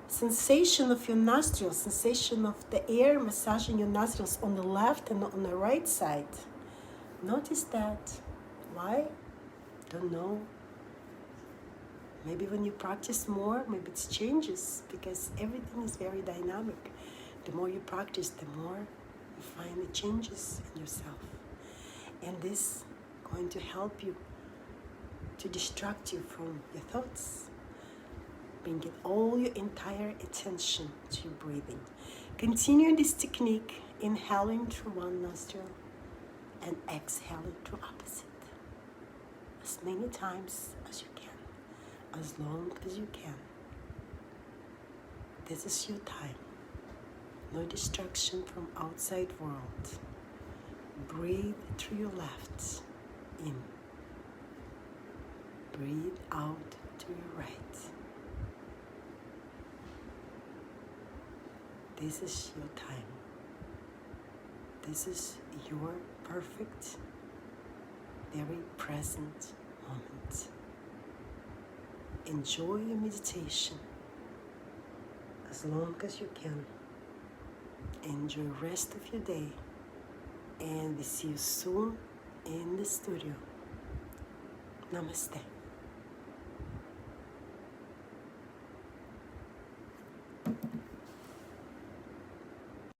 sensation of your nostrils, sensation of the air massaging your nostrils on the left and on the right side. Notice that. Why? Don't know. Maybe when you practice more, maybe it changes, because everything is very dynamic. The more you practice, the more you find the changes in yourself. And this is going to help you to distract you from your thoughts. Bringing all your entire attention to your breathing. Continue this technique, inhaling through one nostril and exhaling through opposite. As many times as you can, as long as you can. This is your time. No distraction from outside world. Breathe through your left, in. Breathe out to your right. This is your time. This is your perfect, very present moment. Enjoy your meditation as long as you can. Enjoy the rest of your day, and we see you soon in the studio. Namaste.